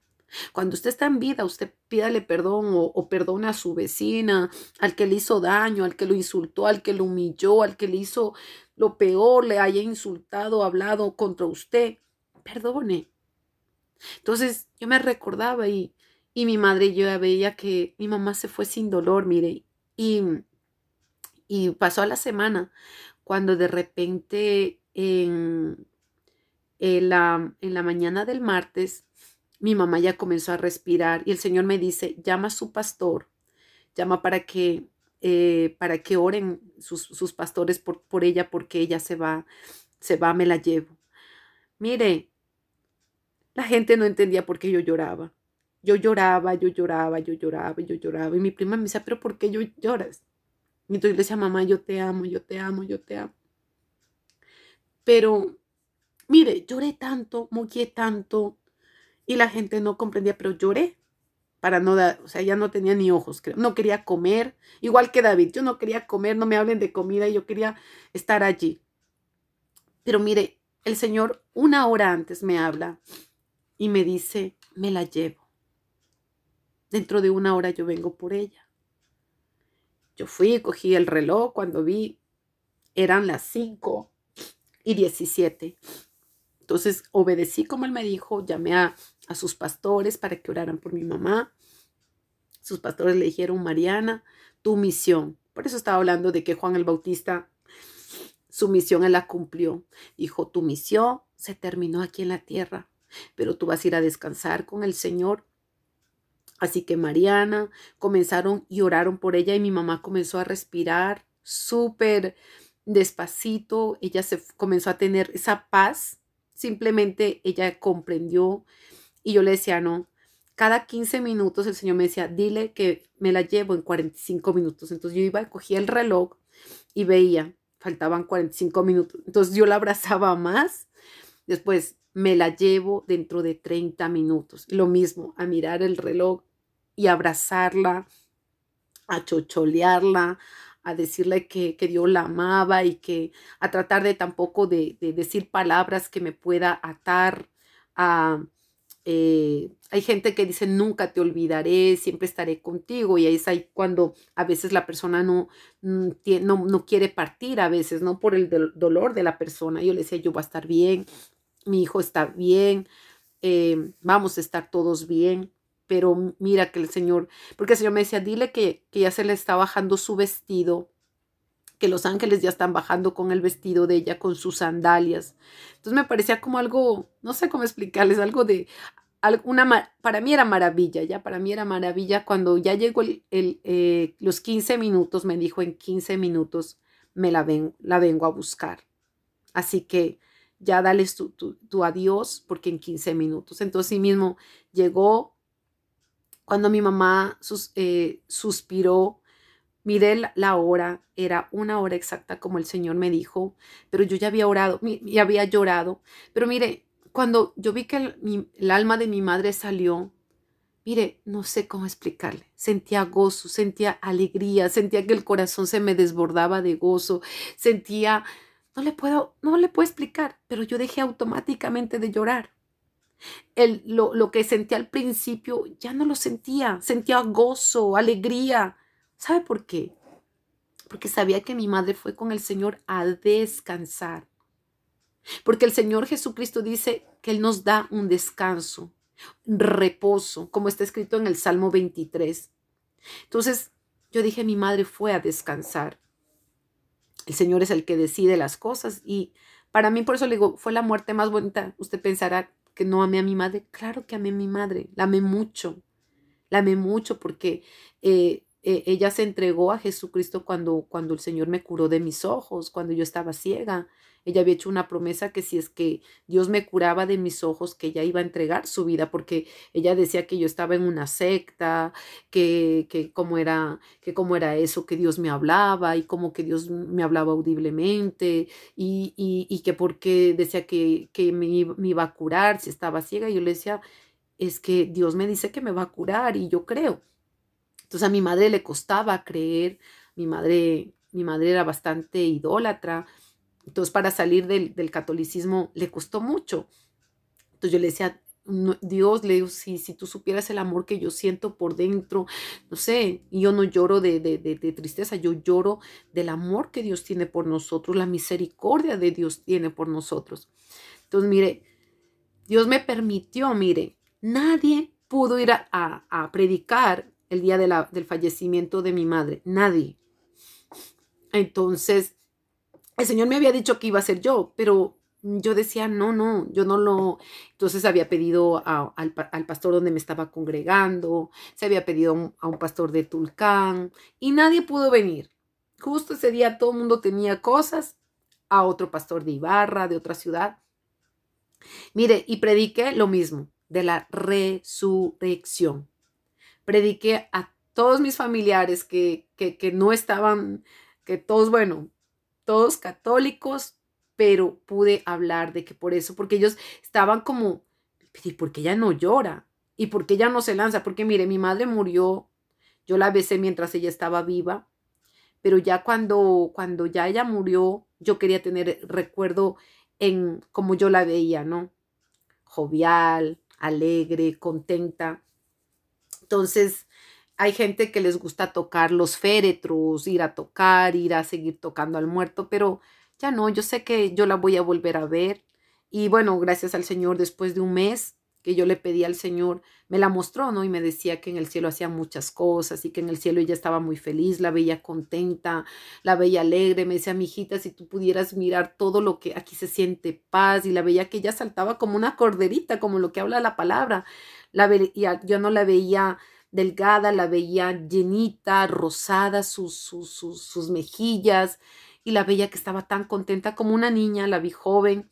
A: Cuando usted está en vida, usted pídale perdón o perdona a su vecina, al que le hizo daño, al que lo insultó, al que lo humilló, al que le hizo lo peor, le haya insultado, hablado contra usted. Perdone. Entonces yo me recordaba y mi madre, yo ya veía que mi mamá se fue sin dolor, mire, y pasó a la semana cuando de repente en la mañana del martes, mi mamá ya comenzó a respirar y el Señor me dice, llama a su pastor, llama para que oren sus pastores por ella porque ella se va, me la llevo. Mire, la gente no entendía por qué yo lloraba. Yo lloraba, yo lloraba, yo lloraba, yo lloraba. Y mi prima me decía, pero ¿por qué lloras? Y entonces yo le decía, mamá, yo te amo, yo te amo, yo te amo. Pero Mire, lloré tanto, moqué tanto y la gente no comprendía, pero lloré para no dar, o sea, ya no tenía ni ojos, creo. No quería comer, igual que David, yo no quería comer, no me hablen de comida, yo quería estar allí. Pero mire, el Señor una hora antes me habla y me dice, me la llevo. Dentro de una hora yo vengo por ella. Yo fui, cogí el reloj, cuando vi, eran las 5:17. Entonces obedecí como él me dijo, llamé a sus pastores para que oraran por mi mamá. Sus pastores le dijeron, Mariana, tu misión. Por eso estaba hablando de que Juan el Bautista, su misión él la cumplió. Dijo, tu misión se terminó aquí en la tierra, pero tú vas a ir a descansar con el Señor. Así que Mariana comenzaron y oraron por ella y mi mamá comenzó a respirar súper despacito. Ella se comenzó a tener esa paz. Simplemente ella comprendió y yo le decía, no, cada 15 minutos el Señor me decía, dile que me la llevo en 45 minutos. Entonces yo iba, cogía el reloj y veía, faltaban 45 minutos. Entonces yo la abrazaba más. Después me la llevo dentro de 30 minutos. Y lo mismo, a mirar el reloj y abrazarla, a chocholearla, a decirle que Dios la amaba y que a tratar de tampoco de decir palabras que me pueda atar a... hay gente que dice nunca te olvidaré, siempre estaré contigo y ahí es ahí cuando a veces la persona no quiere partir a veces, ¿no? Por el dolor de la persona. Yo le decía, yo voy a estar bien, mi hijo está bien, vamos a estar todos bien. Pero mira que el Señor, porque el Señor me decía, dile que ya se le está bajando su vestido, que los ángeles ya están bajando con el vestido de ella, con sus sandalias. Entonces me parecía como algo, no sé cómo explicarles, algo de, para mí era maravilla, ya para mí era maravilla. Cuando ya llegó los 15 minutos, me dijo, en 15 minutos la vengo a buscar. Así que ya dale tu adiós, porque en 15 minutos. Entonces sí mismo llegó. Cuando mi mamá suspiró, miré la hora, era una hora exacta como el Señor me dijo, pero yo ya había orado, ya había llorado. Pero mire, cuando yo vi que el alma de mi madre salió, mire, no sé cómo explicarle. Sentía gozo, sentía alegría, sentía que el corazón se me desbordaba de gozo, sentía, no le puedo explicar, pero yo dejé automáticamente de llorar. Lo que sentía al principio ya no lo sentía, sentía gozo, alegría. ¿Sabe por qué? Porque sabía que mi madre fue con el Señor a descansar. Porque el Señor Jesucristo dice que Él nos da un descanso, reposo, como está escrito en el Salmo 23. Entonces yo dije, mi madre fue a descansar. El Señor es el que decide las cosas y para mí, por eso le digo, fue la muerte más bonita. Usted pensará que no amé a mi madre. Claro que amé a mi madre, la amé mucho porque ella se entregó a Jesucristo cuando el Señor me curó de mis ojos, cuando yo estaba ciega. Ella había hecho una promesa que si es que Dios me curaba de mis ojos, que ella iba a entregar su vida, porque ella decía que yo estaba en una secta, que cómo era eso, que Dios me hablaba y como que Dios me hablaba audiblemente y que porque decía que me iba a curar si estaba ciega. Y yo le decía, es que Dios me dice que me va a curar y yo creo. Entonces a mi madre le costaba creer, mi madre era bastante idólatra, entonces para salir del catolicismo le costó mucho. Entonces yo le decía, no, Dios, le digo, si tú supieras el amor que yo siento por dentro, no sé, y yo no lloro de tristeza, yo lloro del amor que Dios tiene por nosotros, la misericordia de Dios tiene por nosotros. Entonces, mire, Dios me permitió, mire, nadie pudo ir a predicar el día del fallecimiento de mi madre, nadie. Entonces, el Señor me había dicho que iba a ser yo, pero yo decía, no, yo no lo... Entonces había pedido al pastor donde me estaba congregando, se había pedido a un pastor de Tulcán y nadie pudo venir. Justo ese día todo el mundo tenía cosas, a otro pastor de Ibarra, de otra ciudad. Mire, y prediqué lo mismo, de la resurrección. Prediqué a todos mis familiares que no estaban, que todos, bueno, todos católicos, pero pude hablar de que por eso, porque ellos estaban como, ¿y por qué ella no llora? ¿Y por qué ella no se lanza? Porque mire, mi madre murió, yo la besé mientras ella estaba viva, pero ya cuando ya ella murió, yo quería tener recuerdo en cómo yo la veía, ¿no? Jovial, alegre, contenta. Entonces, hay gente que les gusta tocar los féretros, ir a tocar, ir a seguir tocando al muerto, pero ya no, yo sé que yo la voy a volver a ver. Y bueno, gracias al Señor, después de un mes que yo le pedí al Señor, me la mostró, ¿no? Y me decía que en el cielo hacía muchas cosas y que en el cielo ella estaba muy feliz, la veía contenta, la veía alegre. Me decía, mi hijita, si tú pudieras mirar todo lo que aquí se siente paz, y la veía que ella saltaba como una corderita, como lo que habla la palabra. Yo no la veía delgada, la veía llenita, rosada, sus mejillas, y la veía que estaba tan contenta como una niña, la vi joven.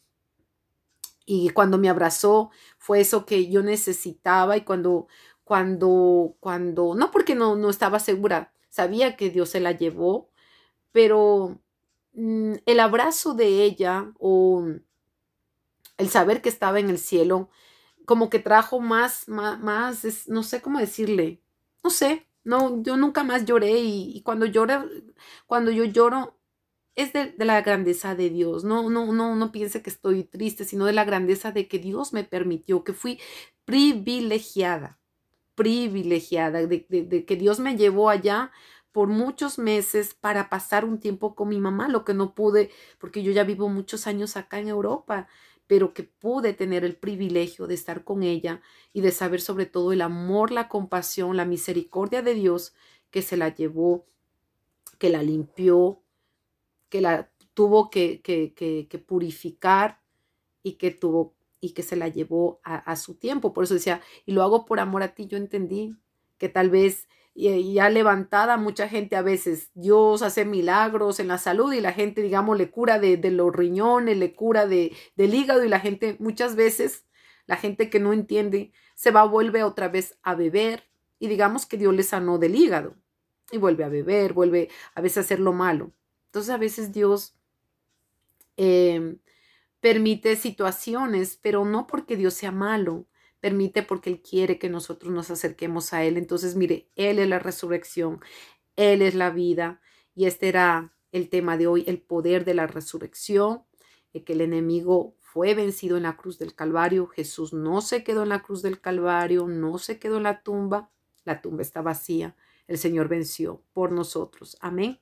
A: Y cuando me abrazó fue eso que yo necesitaba. Y cuando, no, porque no estaba segura, sabía que Dios se la llevó, pero el abrazo de ella, o el saber que estaba en el cielo, como que trajo no sé cómo decirle, no sé, no, yo nunca más lloré. Y cuando yo lloro, es de la grandeza de Dios. No piense que estoy triste, sino de la grandeza de que Dios me permitió, que fui privilegiada, de que Dios me llevó allá por muchos meses para pasar un tiempo con mi mamá, lo que no pude, porque yo ya vivo muchos años acá en Europa, pero que pude tener el privilegio de estar con ella y de saber sobre todo el amor, la compasión, la misericordia de Dios, que se la llevó, que la limpió, que la tuvo que purificar, y que se la llevó a su tiempo. Por eso decía, y lo hago por amor a ti. Yo entendí que tal vez ya levantada, mucha gente a veces, Dios hace milagros en la salud, y la gente, digamos, le cura de los riñones, le cura del hígado, y la gente, muchas veces, la gente que no entiende, vuelve otra vez a beber, y digamos que Dios le sanó del hígado, y vuelve a beber, vuelve a veces a hacer lo malo. Entonces a veces Dios eh, permite situaciones, pero no porque Dios sea malo, permite porque Él quiere que nosotros nos acerquemos a Él. Entonces, mire, Él es la resurrección, Él es la vida, y este era el tema de hoy, el poder de la resurrección, que el enemigo fue vencido en la cruz del Calvario. Jesús no se quedó en la cruz del Calvario, no se quedó en la tumba está vacía, el Señor venció por nosotros. Amén.